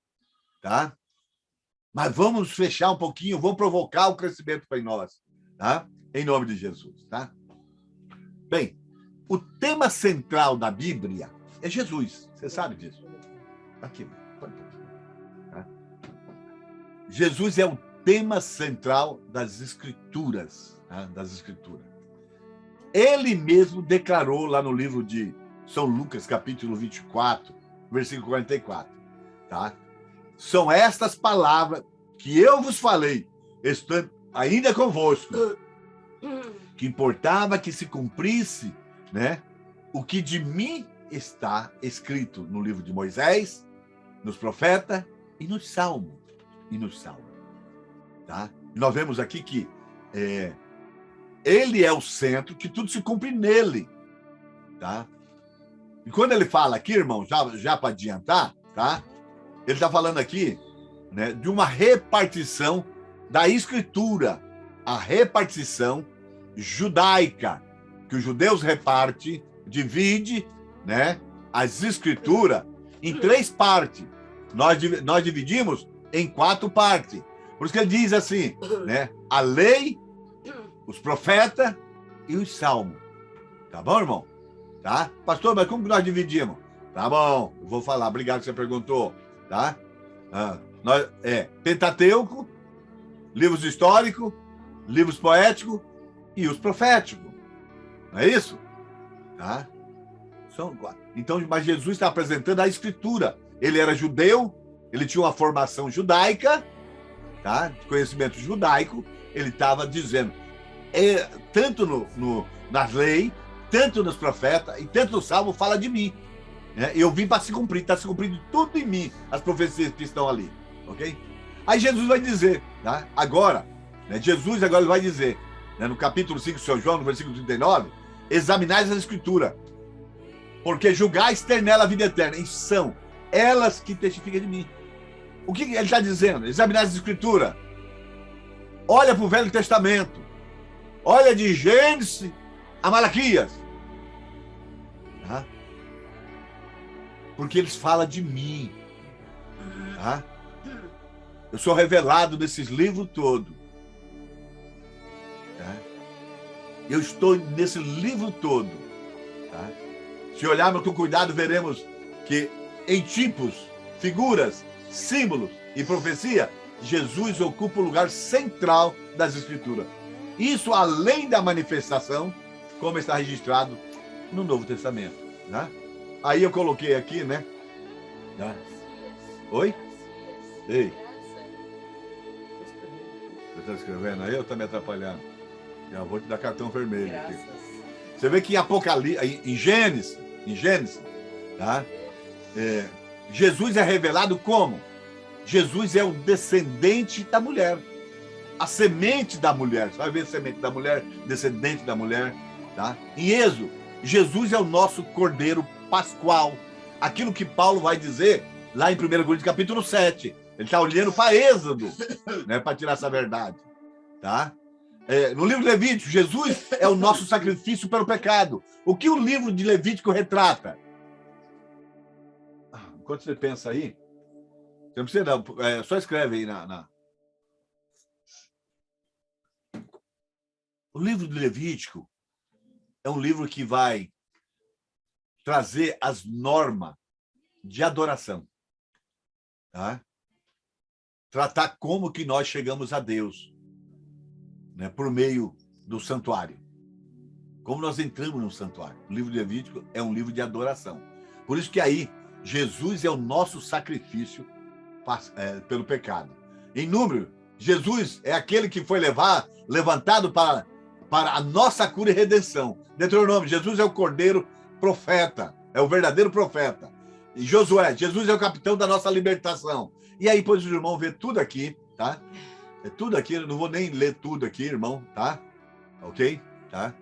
Tá? Mas vamos fechar um pouquinho, vamos provocar o crescimento para nós, tá? Em nome de Jesus, tá? Bem, o tema central da Bíblia é Jesus. Você sabe disso? Aqui, tá? Jesus é o tema central das Escrituras, tá? Das Escrituras. Ele mesmo declarou lá no livro de São Lucas, capítulo 24, versículo 44, tá? São estas palavras que eu vos falei, estando ainda convosco, que importava que se cumprisse, né, o que de mim está escrito no livro de Moisés, nos profetas e nos Salmos. Tá? Nós vemos aqui que ele é o centro, que tudo se cumpre nele. Tá? E quando ele fala aqui, irmão, já para adiantar, tá? Ele está falando aqui, né, de uma repartição da Escritura, a repartição judaica, que os judeus divide, né, as Escrituras em 3 partes. Nós dividimos em 4 partes. Por isso que ele diz assim, né, a lei, os profetas e os salmos. Tá bom, irmão? Tá? Pastor, mas como que nós dividimos? Tá bom, eu vou falar. Obrigado que você perguntou. Tá? Pentateuco, livros históricos, livros poéticos e os proféticos. Não é isso? Tá? São 4. Então, mas Jesus está apresentando a Escritura. Ele era judeu, ele tinha uma formação judaica, tá? De conhecimento judaico. Ele estava dizendo, tanto nas leis, tanto nos profetas e tanto no Salmo, fala de mim. Né? Eu vim para se cumprir, está se cumprindo tudo em mim, as profecias que estão ali. Ok? Aí Jesus vai dizer, tá? Agora, né? Jesus agora vai dizer, né? No capítulo 5 de São João, no versículo 39, examinais as Escrituras, porque julgais ter nela a vida eterna, e são elas que testificam de mim. O que ele está dizendo? Examinais as Escrituras. Olha para o Velho Testamento. Olha de Gênesis a Malaquias. Tá? Porque eles falam de mim. Tá? Eu sou revelado nesses livros todos. Tá? Eu estou nesse livro todo. Tá? Se olharmos com cuidado, veremos que em tipos, figuras, símbolos e profecia, Jesus ocupa o lugar central das Escrituras. Isso além da manifestação, como está registrado no Novo Testamento. Né? Aí eu coloquei aqui, né? Oi? Ei. Você está escrevendo aí ou está me atrapalhando? Já vou te dar cartão vermelho aqui. Você vê que em Apocalipse, em Gênesis, tá? Jesus é revelado como? Jesus é o descendente da mulher. A semente da mulher. Você vai ver a semente da mulher, descendente da mulher. Tá? Em Êxodo, Jesus é o nosso Cordeiro Pascual. Aquilo que Paulo vai dizer lá em 1 Coríntios capítulo 7. Ele está olhando para Êxodo, né, para tirar essa verdade. Tá? No livro de Levítico, Jesus é o nosso sacrifício pelo pecado. O que o livro de Levítico retrata? Enquanto você pensa aí, você não precisa não, só escreve aí O livro de Levítico é um livro que vai trazer as normas de adoração. Tá? Tratar como que nós chegamos a Deus, né, por meio do santuário. Como nós entramos no santuário. O livro de Levítico é um livro de adoração. Por isso que aí, Jesus é o nosso sacrifício pelo pecado. Em número, Jesus é aquele que foi levantado para a nossa cura e redenção. Deuteronômio, Jesus é o cordeiro profeta, é o verdadeiro profeta. E Josué, Jesus é o capitão da nossa libertação. E aí, depois os irmãos vê tudo aqui, tá? É tudo aqui, eu não vou nem ler tudo aqui, irmão, tá? Ok? Tá?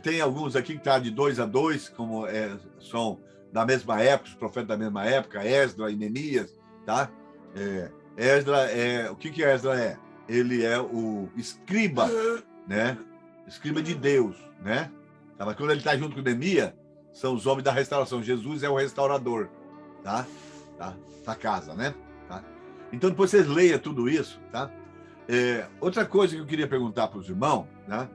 Tem alguns aqui que está de 2 a 2, como são da mesma época, os profetas da mesma época, Esdra e Neemias, tá? Esdra o que Esdra é? Ele é o escriba, né? Escriba de Deus, né? Tá? Mas quando ele está junto com Neemias, são os homens da restauração. Jesus é o restaurador, tá? Da casa, né? Tá? Então, depois vocês leiam tudo isso, tá? Outra coisa que eu queria perguntar para os irmãos, né?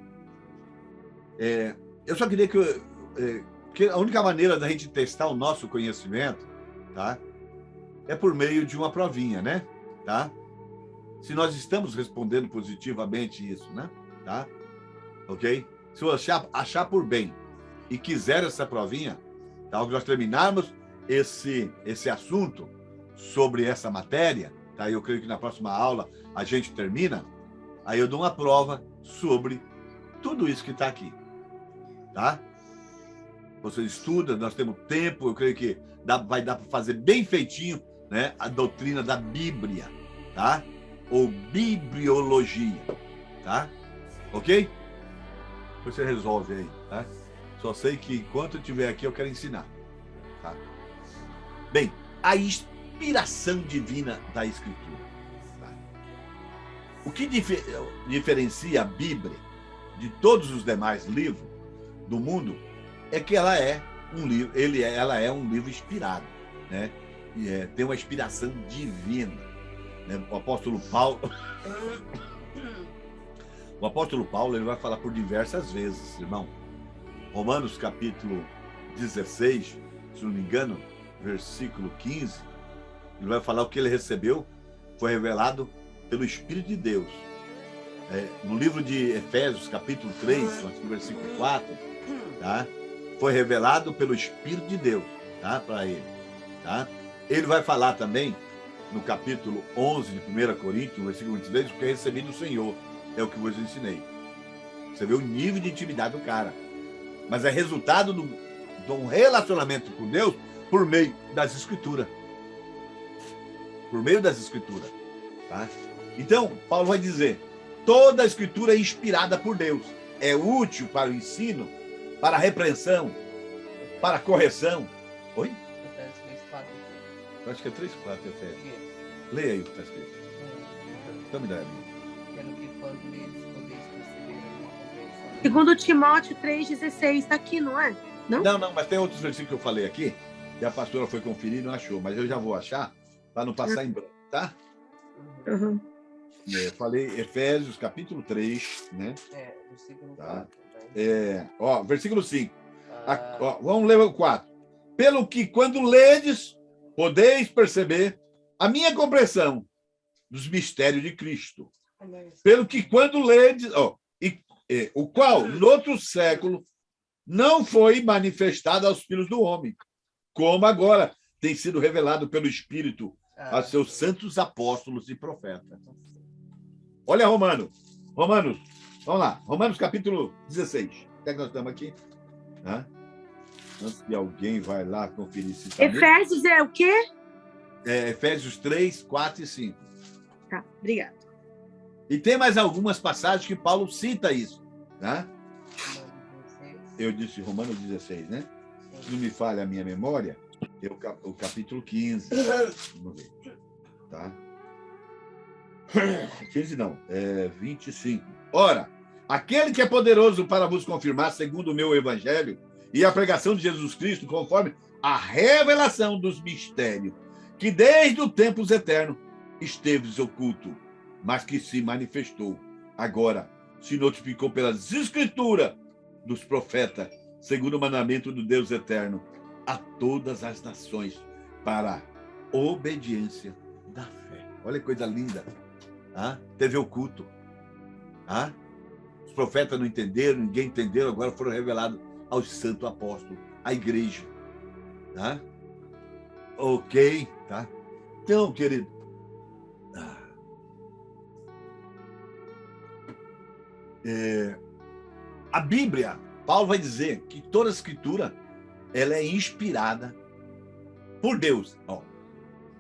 Eu só queria que a única maneira da gente testar o nosso conhecimento, tá? É por meio de uma provinha, né? Tá? Se nós estamos respondendo positivamente isso, né? Tá? Ok? Se você achar por bem e quiser essa provinha, tá? Ao nós terminarmos esse assunto sobre essa matéria, tá? Eu creio que na próxima aula a gente termina, aí eu dou uma prova sobre tudo isso que está aqui, tá? Você estuda, nós temos tempo, eu creio que vai dar para fazer bem feitinho, né? A doutrina da Bíblia, tá? Ou bibliologia, tá? Ok? Você resolve aí, tá? Só sei que enquanto eu estiver aqui eu quero ensinar, tá? Bem, a inspiração divina da Escritura. Tá? O que diferencia a Bíblia de todos os demais livros do mundo é que ela é um livro, ela é um livro inspirado, né? E tem uma inspiração divina, né? O apóstolo Paulo, ele vai falar por diversas vezes, irmão. Romanos capítulo 16, se não me engano, versículo 15, ele vai falar o que ele recebeu, foi revelado pelo Espírito de Deus. No livro de Efésios, capítulo 3, versículo 4, tá? Foi revelado pelo Espírito de Deus, tá? Para ele, tá? Ele vai falar também no capítulo 11 de 1 Coríntios, versículo 22, o que eu recebi do Senhor é o que vos ensinei. Você vê o nível de intimidade do cara. Mas é resultado de um relacionamento com Deus por meio das Escrituras. Por meio das Escrituras, tá? Então, Paulo vai dizer, toda a Escritura é inspirada por Deus. É útil para o ensino, para a repreensão, para a correção. Oi? Eu acho que é 3, 4, Efésios. Leia aí o que está escrito. Então me dá a minha. Segundo Timóteo 3,16, está aqui, não é? Não? Não, mas tem outros versículos que eu falei aqui, que a pastora foi conferir e não achou, mas eu já vou achar, para não passar em branco, tá? Uhum. Eu falei Efésios, capítulo 3, né? Versículo 4. Tá? Versículo 5. Vamos ler o 4. Pelo que, quando ledes, podeis perceber a minha compreensão dos mistérios de Cristo. Pelo que, quando ledes, o qual, no outro século, não foi manifestado aos filhos do homem, como agora tem sido revelado pelo Espírito a seus santos apóstolos e profetas. Olha Romanos, vamos lá, Romanos capítulo 16. Até que nós estamos aqui. Antes que alguém vai lá conferir se está Efésios é o quê? Efésios 3, 4 e 5. Tá, obrigado. E tem mais algumas passagens que Paulo cita isso, né? Eu disse Romanos 16, né? Se não me falha a minha memória, é o capítulo 15. Vamos ver. Tá? 15 não, 25. Ora, aquele que é poderoso para vos confirmar, segundo o meu evangelho, e a pregação de Jesus Cristo, conforme a revelação dos mistérios, que desde o tempos eternos esteve oculto, mas que se manifestou. Agora se notificou pelas escrituras dos profetas, segundo o mandamento do Deus eterno, a todas as nações, para a obediência da fé. Olha que coisa linda. Teve oculto. Os profetas não entenderam, ninguém entendeu, agora foram revelados aos santos apóstolos, à igreja. Ok, tá? Então, querido, A Bíblia, Paulo vai dizer que toda a escritura, ela é inspirada por Deus. Ó,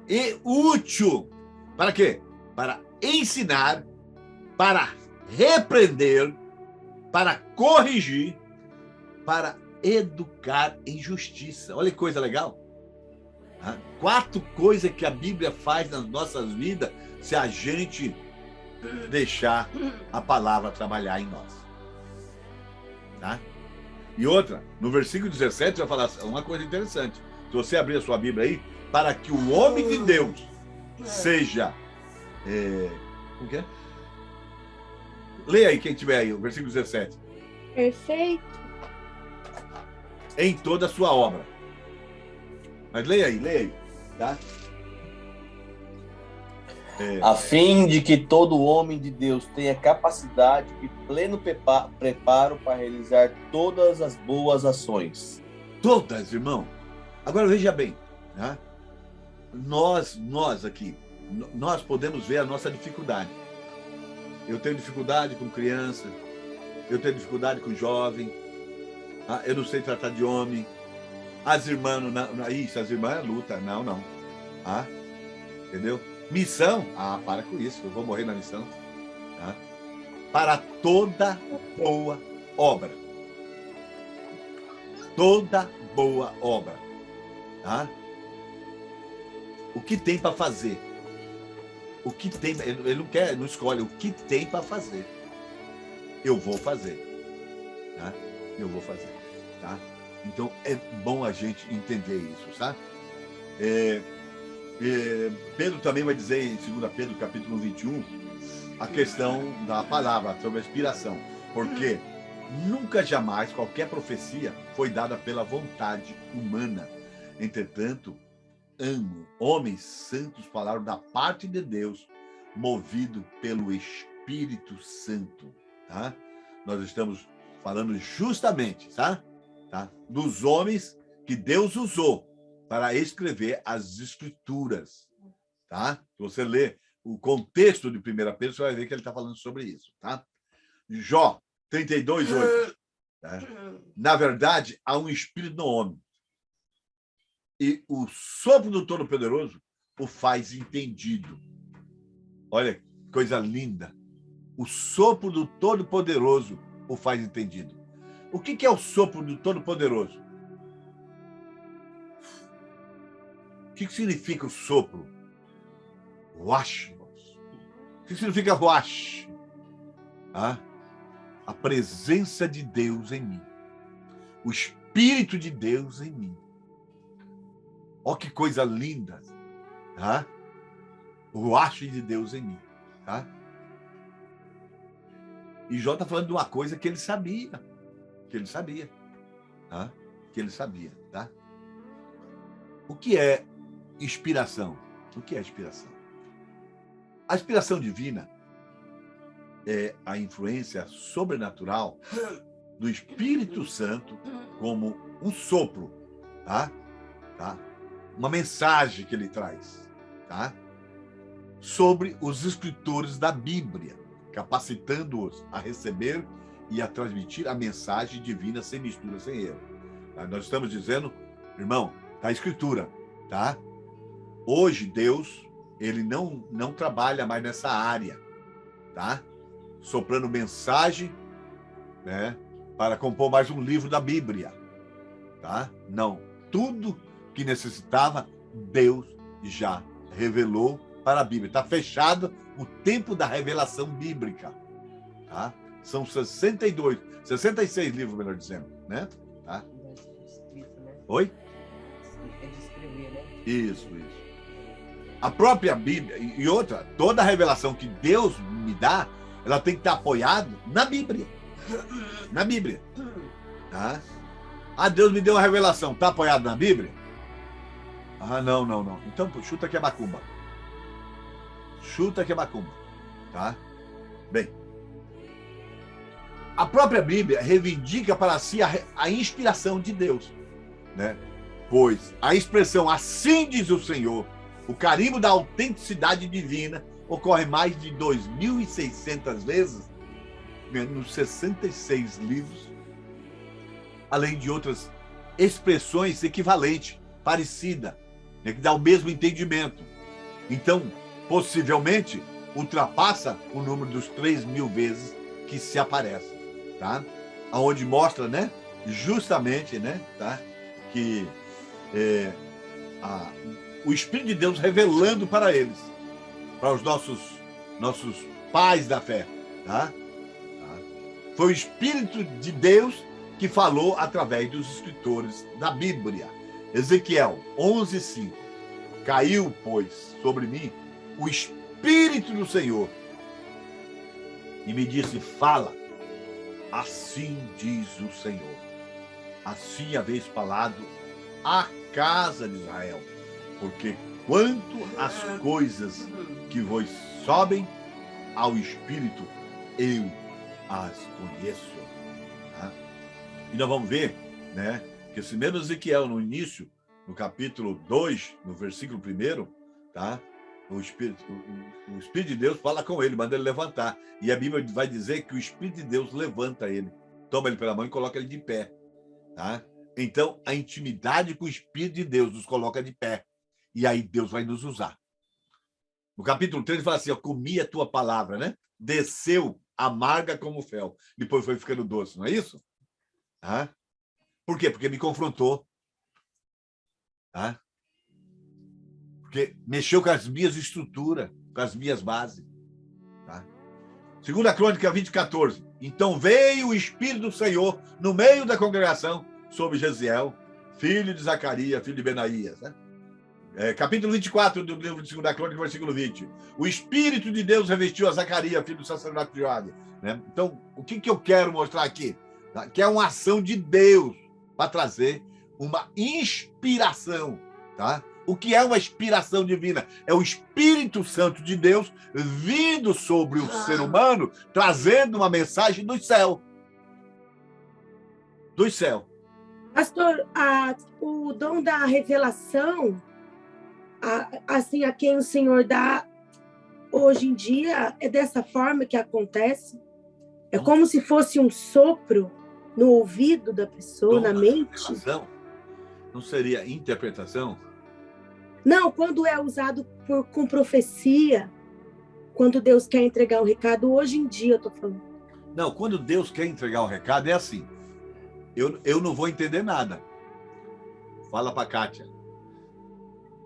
e útil. Para quê? Para ensinar, para repreender, para corrigir, para educar em justiça. Olha que coisa legal. 4 coisas que a Bíblia faz nas nossas vidas se a gente deixar a palavra trabalhar em nós. Tá? E outra, no versículo 17 vai falar uma coisa interessante. Se você abrir a sua Bíblia aí, para que o homem de Deus seja... como que é? Leia aí, quem tiver aí, o versículo 17. Perfeito. Em toda a sua obra. Mas leia aí, tá? A fim de que todo homem de Deus tenha capacidade e pleno preparo para realizar todas as boas ações. Todas, irmão. Agora veja bem, tá? Nós aqui, nós podemos ver a nossa dificuldade. Eu tenho dificuldade com criança, eu tenho dificuldade com jovem, eu não sei tratar de homem. As irmãs, isso, as irmãs lutam, não. Entendeu? Missão, para com isso, eu vou morrer na missão. Para toda boa obra. Toda boa obra. O que tem para fazer? O que tem, ele não escolhe o que tem para fazer. Eu vou fazer. Eu vou fazer. Tá? Então, é bom a gente entender isso, tá? Pedro também vai dizer em 2 Pedro, capítulo 21, a questão da palavra, sobre a inspiração. Porque nunca, jamais, qualquer profecia foi dada pela vontade humana. Entretanto, homens santos falaram da parte de Deus, movido pelo Espírito Santo. Tá? Nós estamos falando justamente, tá? Dos homens que Deus usou para escrever as Escrituras. Tá? Se você ler o contexto de 1 Pedro, você vai ver que ele está falando sobre isso. Tá? Jó 32:8. Tá? Na verdade, há um espírito no homem. E o sopro do Todo-Poderoso o faz entendido. Olha, coisa linda. O sopro do Todo-Poderoso o faz entendido. O que é o sopro do Todo-Poderoso? O que significa o sopro? Ruach. O que significa Ruach? A presença de Deus em mim. O Espírito de Deus em mim. Olha que coisa linda. Tá? O Ruach de Deus em mim. Tá? E Jó está falando de uma coisa que ele sabia. Tá? Que ele sabia. Tá? O que é inspiração? O que é inspiração? A inspiração divina é a influência sobrenatural do Espírito Santo como um sopro, tá? Uma mensagem que ele traz, tá? Sobre os escritores da Bíblia, capacitando-os a receber e a transmitir a mensagem divina sem mistura, sem erro. Tá? Nós estamos dizendo, irmão, tá a Escritura, tá? Hoje Deus, ele não trabalha mais nessa área, tá? Soprando mensagem, né, para compor mais um livro da Bíblia, tá? Não, tudo que necessitava, Deus já revelou para a Bíblia. Está fechado o tempo da revelação bíblica, tá? São 66 livros, melhor dizendo, né? Tá? Oi? É de escrever, né? Isso. A própria Bíblia, e outra, toda a revelação que Deus me dá, ela tem que estar apoiada na Bíblia. Na Bíblia. Tá? Deus me deu uma revelação, está apoiado na Bíblia? Não. Então, chuta que é macumba. Tá? Bem, a própria Bíblia reivindica para si a inspiração de Deus, né? Pois a expressão "assim diz o Senhor", o carimbo da autenticidade divina, ocorre mais de 2.600 vezes nos 66 livros, além de outras expressões equivalentes, parecidas, né, que dá o mesmo entendimento. Então, possivelmente, ultrapassa o número dos 3.000 vezes que se aparece, tá? Onde mostra, né, justamente, né, tá, que o Espírito de Deus revelando para eles, para os nossos pais da fé, tá? Foi o Espírito de Deus que falou através dos escritores da Bíblia. Ezequiel 11:5. Caiu, pois, sobre mim o Espírito do Senhor e me disse: fala, assim diz o Senhor. Assim haveis falado à casa de Israel, porque quanto às coisas que vos sobem ao Espírito, eu as conheço. Tá? E nós vamos ver, né, que esse mesmo Ezequiel, no início, no capítulo 2, no versículo 1, tá? O Espírito de Deus fala com ele, manda ele levantar. E a Bíblia vai dizer que o Espírito de Deus levanta ele, toma ele pela mão e coloca ele de pé. Tá? Então, a intimidade com o Espírito de Deus nos coloca de pé. E aí Deus vai nos usar. No capítulo 3, ele fala assim: eu comi a tua palavra, né? Desceu amarga como fel. Depois foi ficando doce, não é isso? Tá? Por quê? Porque me confrontou. Tá? Porque mexeu com as minhas estruturas, com as minhas bases. Tá? 2 Crônica 20:14. Então veio o Espírito do Senhor no meio da congregação sobre Jeziel, filho de Zacarias, filho de Benaías. Né? Capítulo 24 do livro de 2 Crônica, versículo 20. O Espírito de Deus revestiu a Zacarias, filho do sacerdote Joade. Né? Então, o que eu quero mostrar aqui? Tá? Que é uma ação de Deus para trazer uma inspiração. Tá? O que é uma inspiração divina? É o Espírito Santo de Deus vindo sobre o ser humano, trazendo uma mensagem do céu. Do céu. Pastor, o dom da revelação, assim, a quem o Senhor dá, hoje em dia, é dessa forma que acontece? É como se fosse um sopro no ouvido da pessoa, na mente? Não seria interpretação? Não, quando é usado com profecia, quando Deus quer entregar um recado, hoje em dia eu estou falando. Não, quando Deus quer entregar um recado, é assim. Eu não vou entender nada. Fala para Kátia.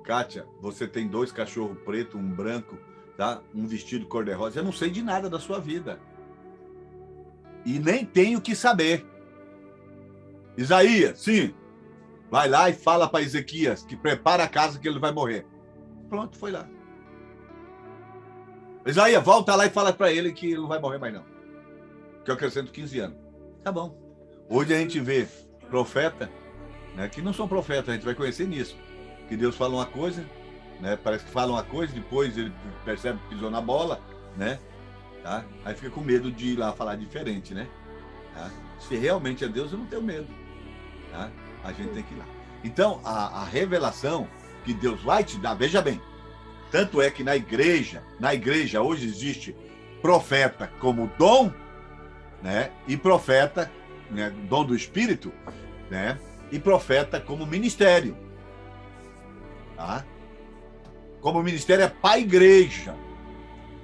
Kátia, você tem 2 cachorros pretos, um branco, tá? Um vestido cor-de-rosa. Eu não sei de nada da sua vida. E nem tenho que saber. Isaías, sim. Vai lá e fala para Ezequias que prepara a casa que ele vai morrer. Pronto, foi lá. Isaías, volta lá e fala para ele que ele não vai morrer mais não. Que eu acrescento 15 anos. Tá bom. Hoje a gente vê profeta, né, que não são profetas, a gente vai conhecer nisso. Que Deus fala uma coisa, né, parece que fala uma coisa, depois ele percebe que pisou na bola, né? Tá? Aí fica com medo de ir lá falar diferente, né? Tá? Se realmente é Deus, eu não tenho medo. Tá? A gente tem que ir lá. Então, a revelação que Deus vai te dar, veja bem, tanto é que na igreja hoje existe profeta como dom, né? E profeta, né? Dom do Espírito, né? E profeta como ministério. Tá? Como ministério é para a igreja,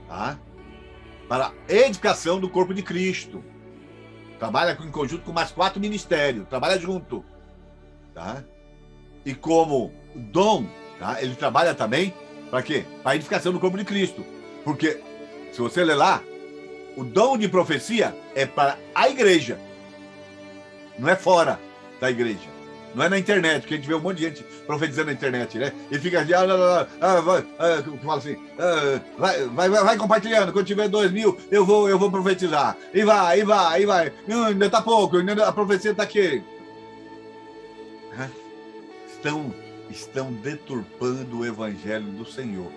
tá? Para a edificação do corpo de Cristo. Trabalha em conjunto com mais 4 ministérios, trabalha junto. Tá? E como dom, tá? Ele trabalha também para quê? Para a edificação do corpo de Cristo. Porque, se você ler lá, o dom de profecia é para a igreja. Não é fora da igreja. Não é na internet, porque a gente vê um monte de gente profetizando na internet, né? E fica assim, fala assim, vai compartilhando, quando tiver 2.000, eu vou profetizar. E vai. Não, ainda tá pouco, a profecia está aqui. Estão deturpando o evangelho do Senhor.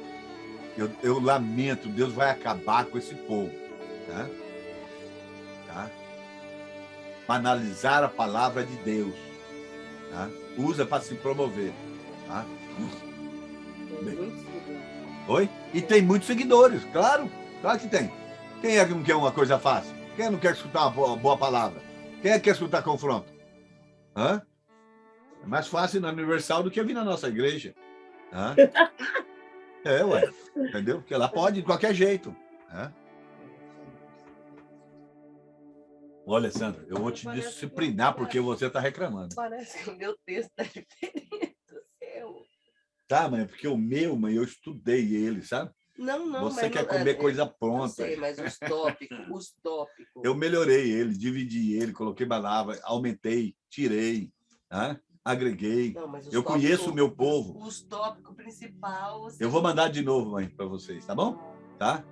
Eu lamento, Deus vai acabar com esse povo. Tá? Banalizar a palavra de Deus. Tá? Usa para se promover. Tá? Oi? E tem muitos seguidores, claro que tem. Quem é que não quer uma coisa fácil? Quem não quer escutar uma boa palavra? Quem é que quer escutar confronto? Hã? É mais fácil na Universal do que vir na nossa igreja. Hã? Ué. Entendeu? Porque ela pode de qualquer jeito. Hã? Olha, Sandra, eu vou te disciplinar porque você está reclamando. Parece que o meu texto está diferente do seu. Tá, mãe, porque o meu, mãe, eu estudei ele, sabe? Não, Você mas quer não, comer coisa eu pronta. sei, mas os tópicos. Eu melhorei ele, dividi ele, coloquei palavra, aumentei, tirei, né? Agreguei. Não, mas os Eu tópicos, conheço o meu povo. Os tópicos principais. Eu vou mandar de novo, mãe, para vocês, tá bom? Tá?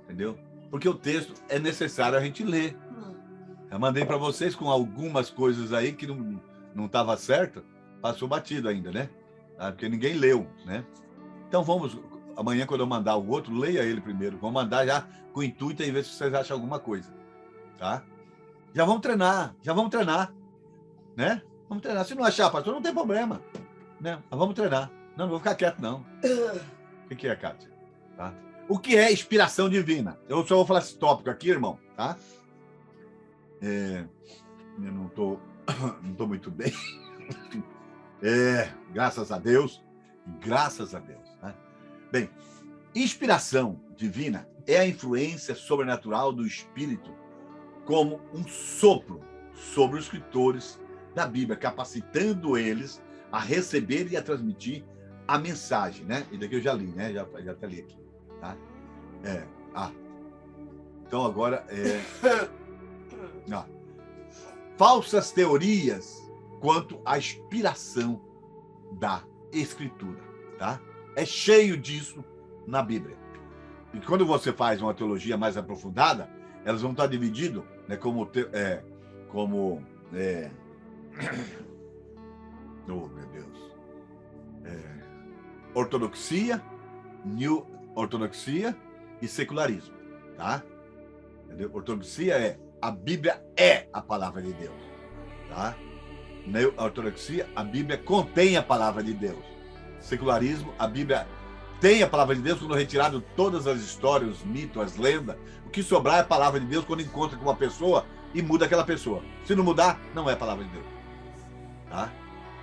Entendeu? Porque o texto é necessário a gente ler. Eu mandei para vocês com algumas coisas aí que não estava certo, passou batido ainda, né? Tá? Porque ninguém leu, né? Então vamos, amanhã quando eu mandar o outro, leia ele primeiro. Vou mandar já com o intuito e ver se vocês acham alguma coisa, tá? Já vamos treinar, né? Vamos treinar. Se não achar, pastor, não tem problema, né? Mas vamos treinar. Não vou ficar quieto, não. O que é, Kátia? Tá? O que é inspiração divina? Eu só vou falar esse tópico aqui, irmão, tá? Eu não tô muito bem. Graças a Deus. Graças a Deus. Né? Bem, inspiração divina é a influência sobrenatural do Espírito como um sopro sobre os escritores da Bíblia, capacitando eles a receber e a transmitir a mensagem, né? E daqui eu já li, né? Já até li aqui, tá? Então agora falsas teorias quanto à inspiração da Escritura, tá? É cheio disso na Bíblia. E quando você faz uma teologia mais aprofundada, elas vão estar divididas, né, oh, meu Deus. Ortodoxia, New Ortodoxia e secularismo, tá? Entendeu? Ortodoxia a Bíblia é a palavra de Deus, tá? Na ortodoxia, a Bíblia contém a palavra de Deus. Secularismo, a Bíblia tem a palavra de Deus quando retirado todas as histórias, os mitos, as lendas. O que sobrar é a palavra de Deus quando encontra com uma pessoa e muda aquela pessoa. Se não mudar, não é a palavra de Deus. Tá?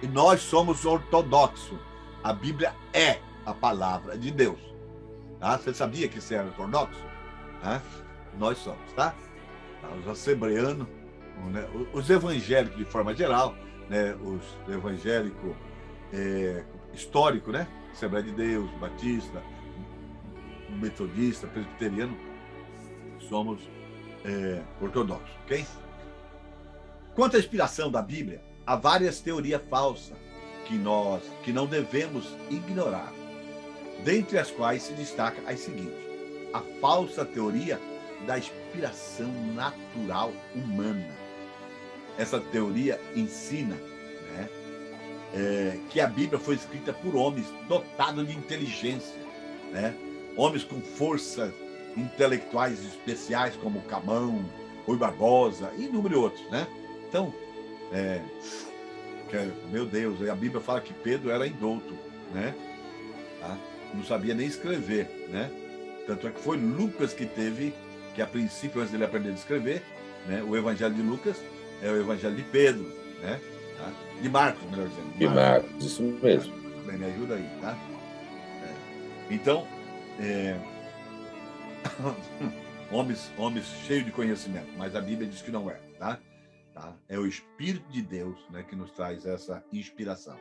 E nós somos ortodoxos. A Bíblia é a palavra de Deus. Tá? Você sabia que você era ortodoxo? Tá? Nós somos, tá? Os assembleanos, né? Os evangélicos de forma geral, né? Os evangélicos históricos, né? Assembleia de Deus, Batista, Metodista, Presbiteriano, somos ortodoxos, ok? Quanto à inspiração da Bíblia, há várias teorias falsas que não devemos ignorar, dentre as quais se destaca as seguintes: a falsa teoria da inspiração natural humana. Essa teoria ensina, né, que a Bíblia foi escrita por homens dotados de inteligência, né? Homens com forças intelectuais especiais, como Camão, Rui Barbosa e inúmeros outros, né? Então, meu Deus, a Bíblia fala que Pedro era indouto, né? Tá? Não sabia nem escrever, né? Tanto é que foi Lucas que a princípio, antes dele aprender a escrever, né, o Evangelho de Lucas é o Evangelho de Pedro, né? Tá? De Marcos, melhor dizendo. De Marcos, isso mesmo. Me ajuda aí, tá? Então, homens cheios de conhecimento, mas a Bíblia diz que não é, tá? É o Espírito de Deus, né, que nos traz essa inspiração.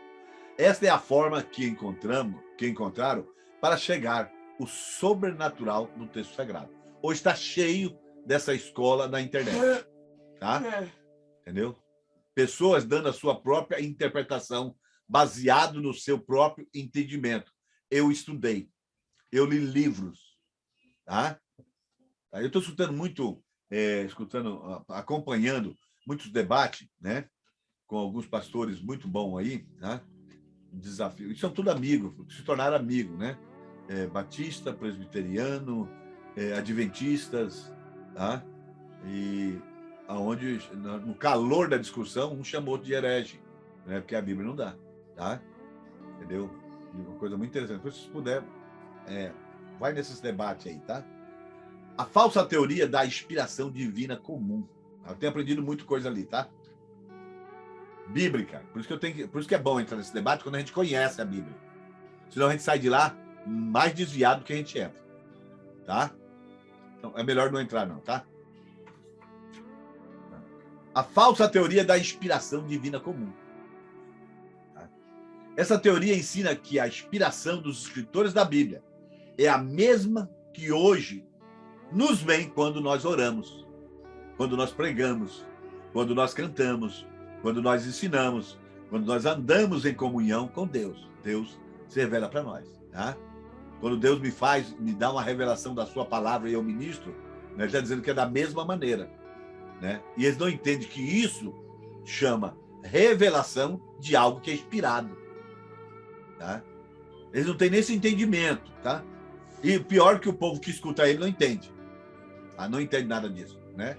Esta é a forma que encontraram para chegar o sobrenatural do texto sagrado. Hoje está cheio dessa escola na internet, tá? Entendeu? Pessoas dando a sua própria interpretação baseado no seu próprio entendimento. Eu estudei, eu li livros, tá? Eu estou acompanhando muitos debates, né? Com alguns pastores muito bons aí, tá? Desafio. E são tudo amigos, se tornaram amigos, né? Batista, presbiteriano, adventistas, tá? E aonde no calor da discussão um chamou de herege, né? Porque a Bíblia não dá, tá? Entendeu? Uma coisa muito interessante. Se vocês puderem, vai nesses debates aí, tá? A falsa teoria da inspiração divina comum. Eu tenho aprendido muita coisa ali, tá? Bíblica. Por isso que é bom entrar nesse debate quando a gente conhece a Bíblia. Senão a gente sai de lá mais desviado do que a gente entra. Tá? Então é melhor não entrar, não, tá? A falsa teoria da inspiração divina comum. Tá? Essa teoria ensina que a inspiração dos escritores da Bíblia é a mesma que hoje nos vem quando nós oramos, quando nós pregamos, quando nós cantamos, quando nós ensinamos, quando nós andamos em comunhão com Deus. Deus se revela para nós. Tá? Quando Deus me dá uma revelação da sua palavra e eu ministro, né, ele está dizendo que é da mesma maneira. Né? E eles não entendem que isso chama revelação de algo que é inspirado. Tá? Eles não têm nesse entendimento. Tá? E pior que o povo que escuta ele não entende. Tá? Não entende nada disso. Né?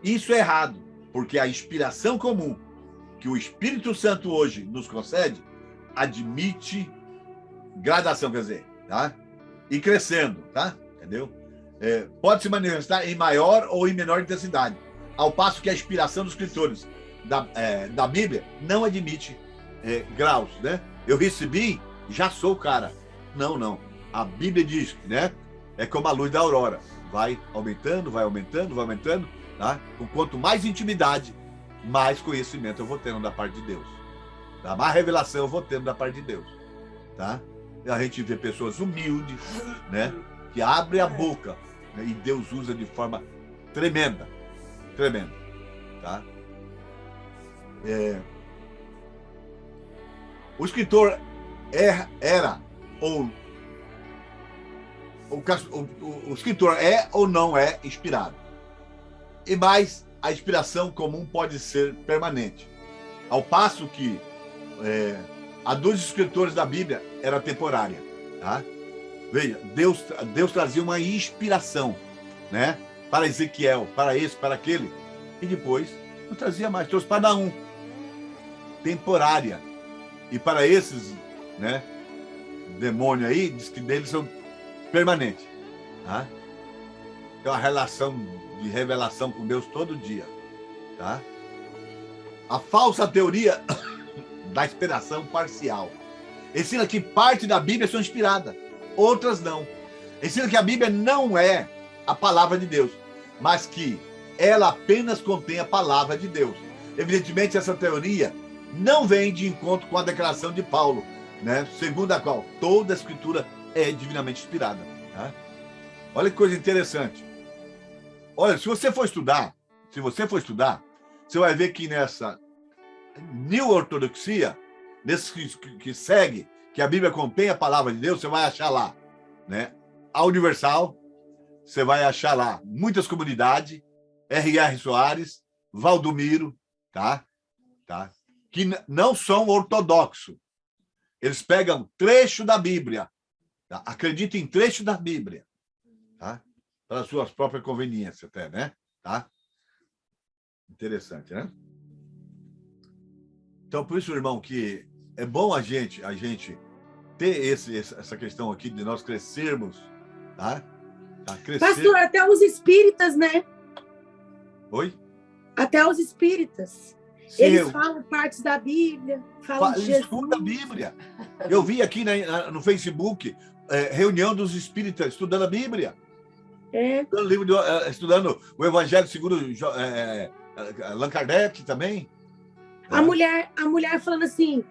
Isso é errado, porque a inspiração comum que o Espírito Santo hoje nos concede admite gradação, quer dizer, tá? E crescendo, tá? Entendeu? Pode se manifestar em maior ou em menor intensidade, ao passo que a inspiração dos escritores da Bíblia não admite graus, né? Eu recebi, já sou o cara. Não. A Bíblia diz, né? É como a luz da aurora. Vai aumentando, tá? Com quanto mais intimidade, mais conhecimento eu vou tendo da parte de Deus. Tá? Mais revelação eu vou tendo da parte de Deus. Tá? E a gente vê pessoas humildes, né? Que abrem a boca, né? E Deus usa de forma tremenda. Tá? O escritor o escritor é ou não é inspirado. E mais, a inspiração comum pode ser permanente. Ao passo que a dos escritores da Bíblia era temporária. Tá? Veja, Deus trazia uma inspiração, né? Para Ezequiel, para esse, para aquele. E depois não trazia mais, trouxe para Naum. Temporária. E para esses, né, demônios aí, diz que deles são permanentes. Tá? Tem uma relação de revelação com Deus todo dia. Tá? A falsa teoria da inspiração parcial ensina que parte da Bíblia são inspiradas, outras não. Ensina que a Bíblia não é a palavra de Deus, mas que ela apenas contém a palavra de Deus. Evidentemente, essa teoria não vem de encontro com a declaração de Paulo, né? Segundo a qual toda a Escritura é divinamente inspirada. Tá? Olha que coisa interessante. Olha, se você for estudar, você vai ver que nessa New Ortodoxia, nesse que segue, que a Bíblia contém a palavra de Deus, você vai achar lá, né? A Universal, você vai achar lá muitas comunidades, R.R. Soares, Valdomiro, tá? Que não são ortodoxos. Eles pegam trecho da Bíblia, tá? Acreditam em trecho da Bíblia, tá? Para suas próprias conveniências até, né? Tá? Interessante, né? Então, por isso, irmão, que é bom a gente ter essa questão aqui de nós crescermos, tá? Pastor, até os espíritas, né? Oi? Até os espíritas. Sim, eles falam partes da Bíblia, falam de Jesus. Estuda a Bíblia. Eu vi aqui no Facebook reunião dos espíritas estudando a Bíblia. Estudando o Evangelho segundo Allan Kardec também. A mulher falando assim,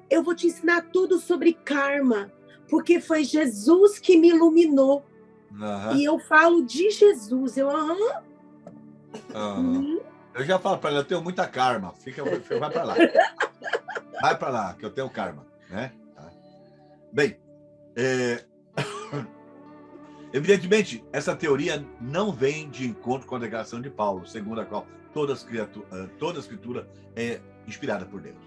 eu vou te ensinar tudo sobre karma, porque foi Jesus que me iluminou. Uhum. E eu falo de Jesus. Eu já falo para ela, eu tenho muita karma. Vai para lá. Vai para lá, que eu tenho karma. Né? Bem, evidentemente, essa teoria não vem de encontro com a declaração de Paulo, segundo a qual toda a Escritura é inspirada por Deus.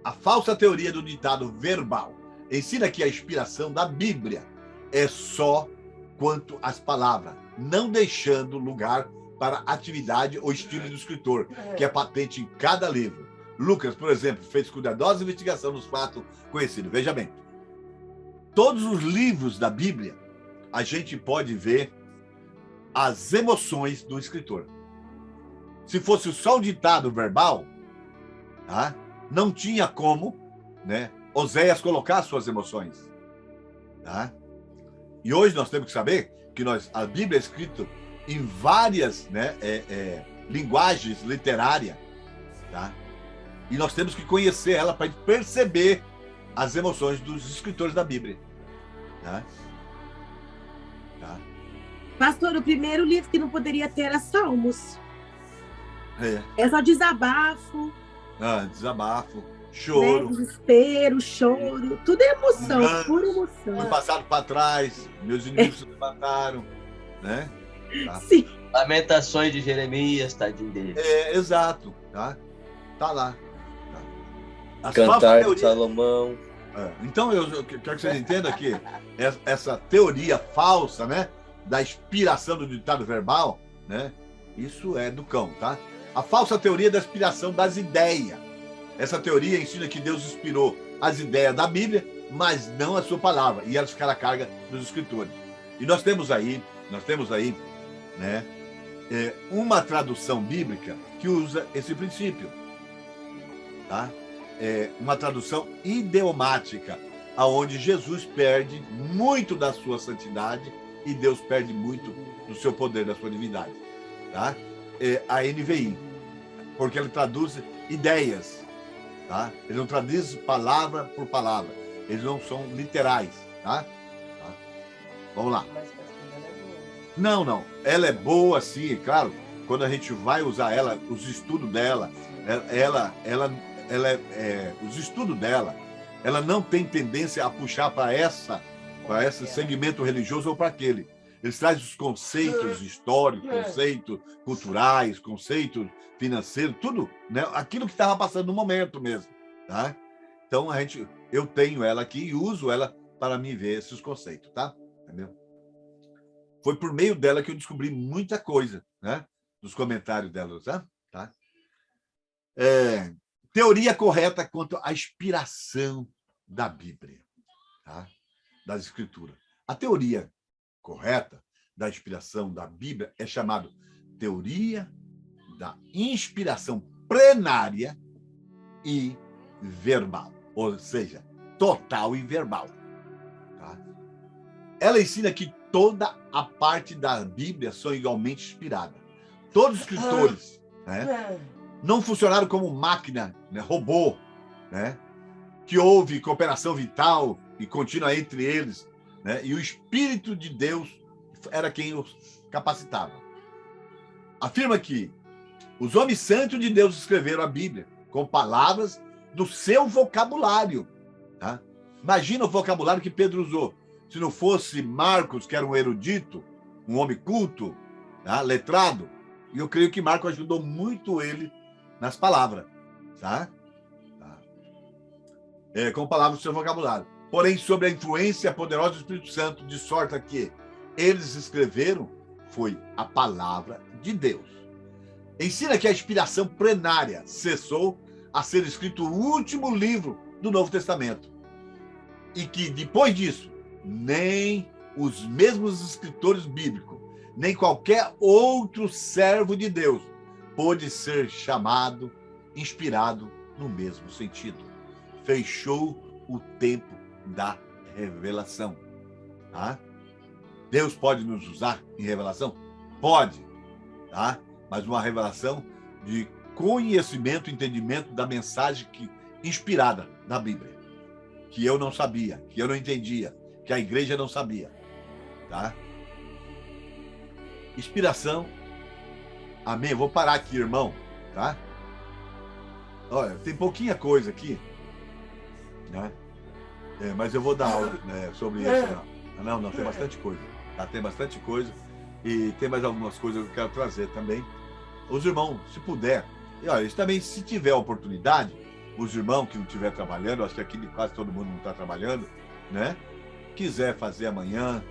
A falsa teoria do ditado verbal ensina que a inspiração da Bíblia é só quanto às palavras, não deixando lugar para atividade ou estilo do escritor, que é patente em cada livro. Lucas, por exemplo, fez cuidadosa investigação nos fatos conhecidos. Veja bem, todos os livros da Bíblia, a gente pode ver as emoções do escritor. Se fosse só um ditado verbal, tá? Não tinha como, né, Oséias colocar suas emoções. Tá? E hoje nós temos que saber que a Bíblia é escrita em várias, né, linguagens literárias. Tá? E nós temos que conhecer ela para perceber as emoções dos escritores da Bíblia. Tá? Tá? Pastor, o primeiro livro que não poderia ter era Salmos. É. É só desabafo, Desabafo, choro. né? Desespero, choro. Tudo é emoção, Engano. pura emoção. Foi passado para trás, meus inimigos se levantaram, né? Tá? Sim. Lamentações de Jeremias, tadinho dele. Exato, tá? Tá lá. Tá. As Cantar falsas de teorias- Salomão. Então, eu quero que vocês entendam que essa teoria falsa, né, da inspiração do ditado verbal, né, isso é do cão, tá? A falsa teoria da inspiração das ideias. Essa teoria ensina que Deus inspirou as ideias da Bíblia, mas não a sua palavra, e elas ficaram a carga dos escritores. E nós temos aí, né, uma tradução bíblica que usa esse princípio, tá? Uma tradução idiomática, aonde Jesus perde muito da sua santidade e Deus perde muito do seu poder, da sua divindade, tá? A NVI, porque ele traduz ideias, tá? Ele não traduz palavra por palavra, eles não são literais, tá? Vamos lá. Mas pastor, ela é boa. Não, ela é boa, sim, claro. Quando a gente vai usar ela, os estudos dela, os estudos dela, ela não tem tendência a puxar para esse segmento religioso ou para aquele. Eles trazem os conceitos históricos, conceitos culturais, conceitos financeiros, tudo, né? Aquilo que estava passando no momento mesmo, tá? Então eu tenho ela aqui e uso ela para me ver esses conceitos, tá? Entendeu? Foi por meio dela que eu descobri muita coisa, né? Dos comentários dela, tá? Teoria correta quanto à inspiração da Bíblia, tá? Das Escrituras. A teoria correta da inspiração da Bíblia é chamada teoria da inspiração plenária e verbal, ou seja, total e verbal. Tá? Ela ensina que toda a parte da Bíblia são igualmente inspiradas. Todos os escritores, né, não funcionaram como máquina, né, robô, né, que houve cooperação vital e contínua entre eles, né, e o Espírito de Deus era quem os capacitava. Afirma que os homens santos de Deus escreveram a Bíblia com palavras do seu vocabulário. Tá? Imagina o vocabulário que Pedro usou. Se não fosse Marcos, que era um erudito, um homem culto, tá? Letrado, e eu creio que Marcos ajudou muito ele nas palavras. Tá? Com palavras do seu vocabulário. Porém, sobre a influência poderosa do Espírito Santo, de sorte que eles escreveram, foi a palavra de Deus. Ensina que a inspiração plenária cessou a ser escrito o último livro do Novo Testamento. E que, depois disso, nem os mesmos escritores bíblicos, nem qualquer outro servo de Deus pôde ser chamado, inspirado no mesmo sentido. Fechou o tempo da revelação. Tá? Deus pode nos usar em revelação? Pode. Tá? Mas uma revelação de conhecimento, entendimento da mensagem inspirada da Bíblia. Que eu não sabia, que eu não entendia, que a igreja não sabia. Tá? Inspiração. Amém. Eu vou parar aqui, irmão. Tá? Olha, tem pouquinha coisa aqui, né? Mas eu vou dar aula, né, sobre isso. Não, tem bastante coisa. Tá? Tem bastante coisa. E tem mais algumas coisas que eu quero trazer também. Os irmãos, se puder, e olha, também, se tiver oportunidade, os irmãos que não estiver trabalhando, acho que aqui quase todo mundo não está trabalhando, né? Quiser fazer amanhã,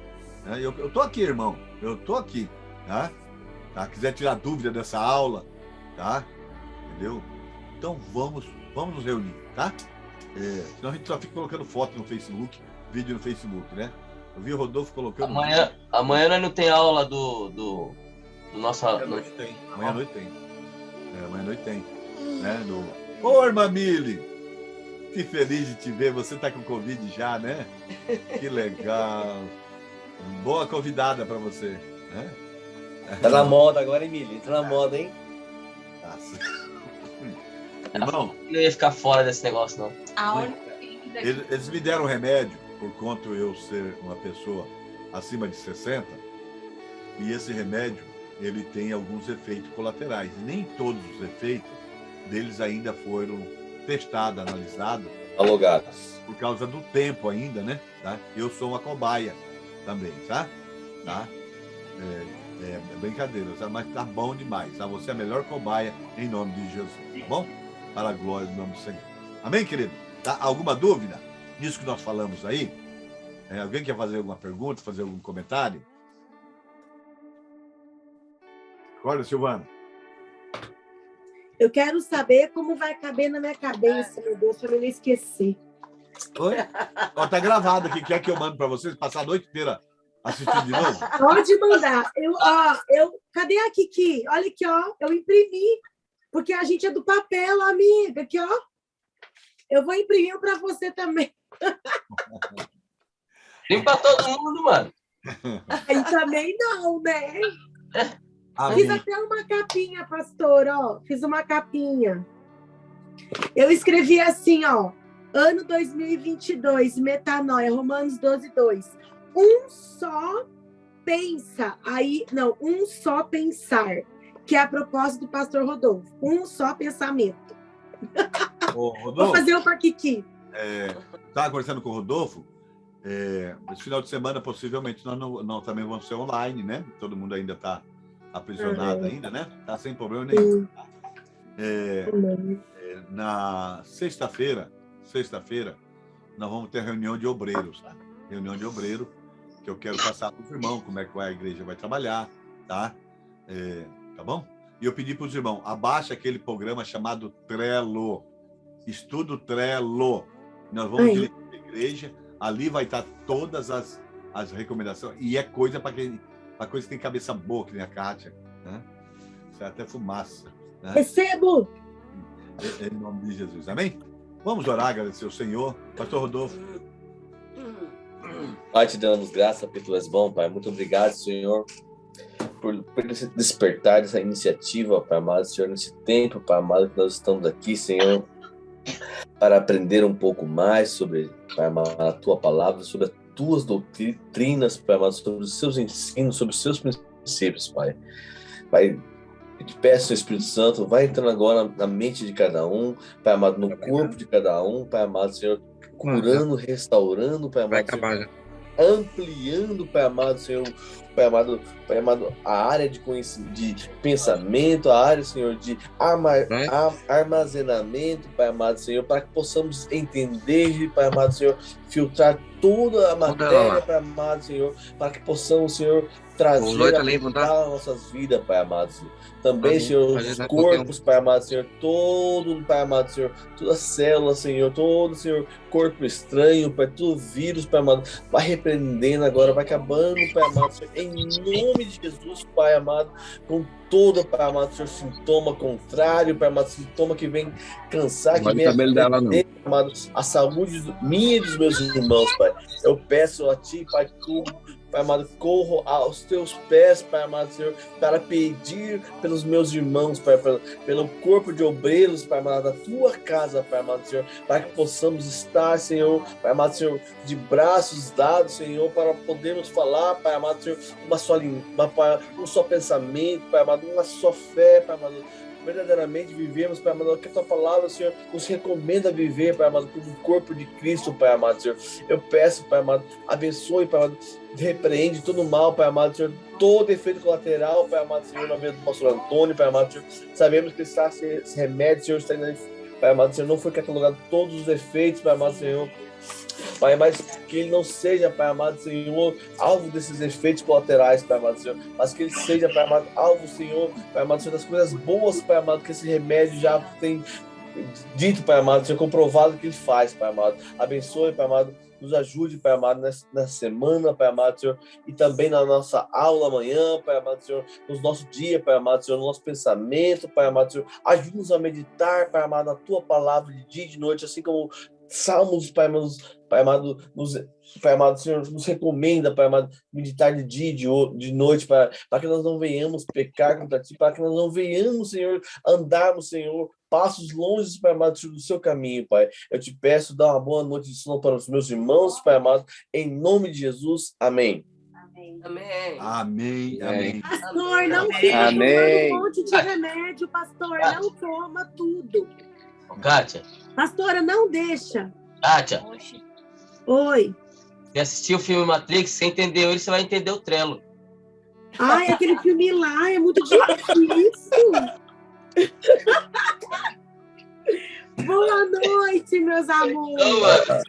né? Eu tô aqui, irmão, eu tô aqui, tá? Quiser tirar dúvida dessa aula, tá? Entendeu? Então vamos nos reunir, tá? Senão a gente só fica colocando foto no Facebook, vídeo no Facebook, né? Eu vi o Rodolfo colocando. Amanhã nós não tem aula do nosso. Amanhã à noite tem. Amanhã à noite tem. Amanhã à noite tem. Né? Ô, irmã Mili, que feliz de te ver. Você tá com Covid já, né? Que legal. Boa convidada para você. Né? Tá na moda agora, hein, Mili? Tá na moda, hein? Nossa. Irmão, Não ia ficar fora desse negócio, não. eles me deram remédio por conta eu ser uma pessoa acima de 60, e esse remédio ele tem alguns efeitos colaterais. Nem todos os efeitos deles ainda foram testados, analisados. Alugados. Por causa do tempo ainda, né? Tá? Eu sou uma cobaia também, tá? É brincadeira, tá? Mas tá bom demais. Tá? Você é a melhor cobaia em nome de Jesus, tá bom? Para a glória do nome do Senhor. Amém, querido? Tá? Alguma dúvida nisso que nós falamos aí? Alguém quer fazer alguma pergunta, fazer algum comentário? Olha, Silvana. Eu quero saber como vai caber na minha cabeça, meu Deus, para eu não esquecer. Oi? Ó, tá gravado aqui. Quer que eu mando para vocês passar a noite inteira assistindo de novo? Pode mandar. Cadê a Kiki? Olha aqui, ó. Eu imprimi, porque a gente é do papel, amiga. Aqui, ó. Eu vou imprimir para você também. Tem para todo mundo, mano. Aí também não, né? Amém. Fiz até uma capinha, pastor, ó. Fiz uma capinha. Eu escrevi assim, ó. Ano 2022, metanoia, Romanos 12:2. Um só pensar, que é a proposta do pastor Rodolfo. Um só pensamento. Ô, Rodolfo, vou fazer um para Kiki. Estava conversando com o Rodolfo. Esse final de semana, possivelmente, nós também vamos ser online, né? Todo mundo ainda está aprisionado ainda, né? Tá sem problema nenhum. Na sexta-feira, nós vamos ter reunião de obreiros, tá? Reunião de obreiro, que eu quero passar para os irmãos como é que a igreja vai trabalhar, tá? Tá bom? E eu pedi para os irmãos, abaixa aquele programa chamado Trello, Estudo Trello. Nós vamos dirigir a igreja, ali vai estar todas as recomendações, e é coisa para coisa que tem cabeça boa, que nem a Kátia, né? Isso é até fumaça. Né? Recebo! Em nome de Jesus, amém? Vamos orar, agradecer ao Senhor. Pastor Rodolfo. Pai, te damos graça, porque tu és bom, Pai. Muito obrigado, Senhor, por esse despertar dessa iniciativa, Pai amado, Senhor, nesse tempo, Pai amado, que nós estamos aqui, Senhor, para aprender um pouco mais sobre, Pai amado, a tua palavra, sobre as tuas doutrinas, Pai amado, sobre os seus ensinos, sobre os seus princípios, Pai. Pai, eu te peço, Espírito Santo, vai entrando agora na mente de cada um, Pai amado, no corpo de cada um, Pai amado, Senhor, curando, restaurando, Pai amado, Senhor, ampliando, Pai amado, Senhor, Pai amado, a área de pensamento, a área, Senhor, de armazenamento, Pai amado, Senhor, para que possamos entender, Pai amado, Senhor, filtrar toda a matéria, Pai amado, Senhor, para que possamos, Senhor, trazer a nossas vidas, Pai amado, Senhor. Também, Senhor, os corpos, Pai amado, Senhor, todo, Pai amado, Senhor, toda célula, Senhor, todo, Senhor, corpo estranho, Pai, todo vírus, Pai amado, vai repreendendo agora, vai acabando, Pai amado, Senhor, em nome de Jesus, Pai amado, com todo, Pai amado, Senhor, sintoma contrário, Pai amado, sintoma que vem cansar, que vem Pai amado, a saúde minha e dos meus irmãos, Pai. Eu peço a Ti, Pai, Pai amado, corro aos teus pés, Pai amado, Senhor, para pedir pelos meus irmãos, Pai, pelo corpo de obreiros, Pai amado, da tua casa, Pai amado, Senhor, para que possamos estar, Senhor, Pai amado, Senhor, de braços dados, Senhor, para podermos falar, Pai amado, Senhor, um só pensamento, Pai amado, uma só fé, Pai amado, verdadeiramente vivemos, Pai amado, que a tua palavra, Senhor, nos recomenda viver, Pai amado, como um corpo de Cristo, Pai amado, Senhor. Eu peço, Pai amado, abençoe, Pai amado, repreende todo mal, Pai amado, Senhor, todo efeito colateral, Pai amado, Senhor, na vida do pastor Antônio, Pai amado, Senhor. Sabemos que esse remédio, Senhor, está indo, Pai amado, Senhor, não foi catalogado todos os efeitos, Pai amado, Senhor. Pai, mas que ele não seja, Pai amado, Senhor, alvo desses efeitos colaterais, Pai amado, Senhor, mas que ele seja, Pai amado, alvo, Senhor, Pai amado, Senhor, das coisas boas, Pai amado, que esse remédio já tem dito, Pai amado, Senhor, comprovado que Ele faz, Pai amado. Abençoe, Pai amado, nos ajude, Pai amado, nessa semana, Pai amado, Senhor, e também na nossa aula amanhã, Pai amado, Senhor, no nosso dia, Pai amado, Senhor, no nosso pensamento, Pai amado, Senhor. Ajude-nos a meditar, Pai amado, a Tua palavra de dia e de noite, assim como Salmos, Pai amado, Pai amado, Senhor, nos recomenda, Pai amado, meditar de dia e de noite, para que nós não venhamos pecar contra Ti, para que nós não venhamos, Senhor, andarmos, Senhor, passos longe, Pai amado, do seu caminho, Pai. Eu te peço, dá uma boa noite de sono para os meus irmãos, Pai amado, em nome de Jesus. Amém. Amém. Amém, amém. Pastor, não fica tomando um monte de remédio, pastor. Não toma tudo. Ô, Kátia. Pastora, não deixa. Kátia, Oi. você assistiu o filme Matrix, você entendeu ele, você vai entender o Trello. Ai, aquele filme lá é muito difícil. Boa noite, meus amores. Então, mano,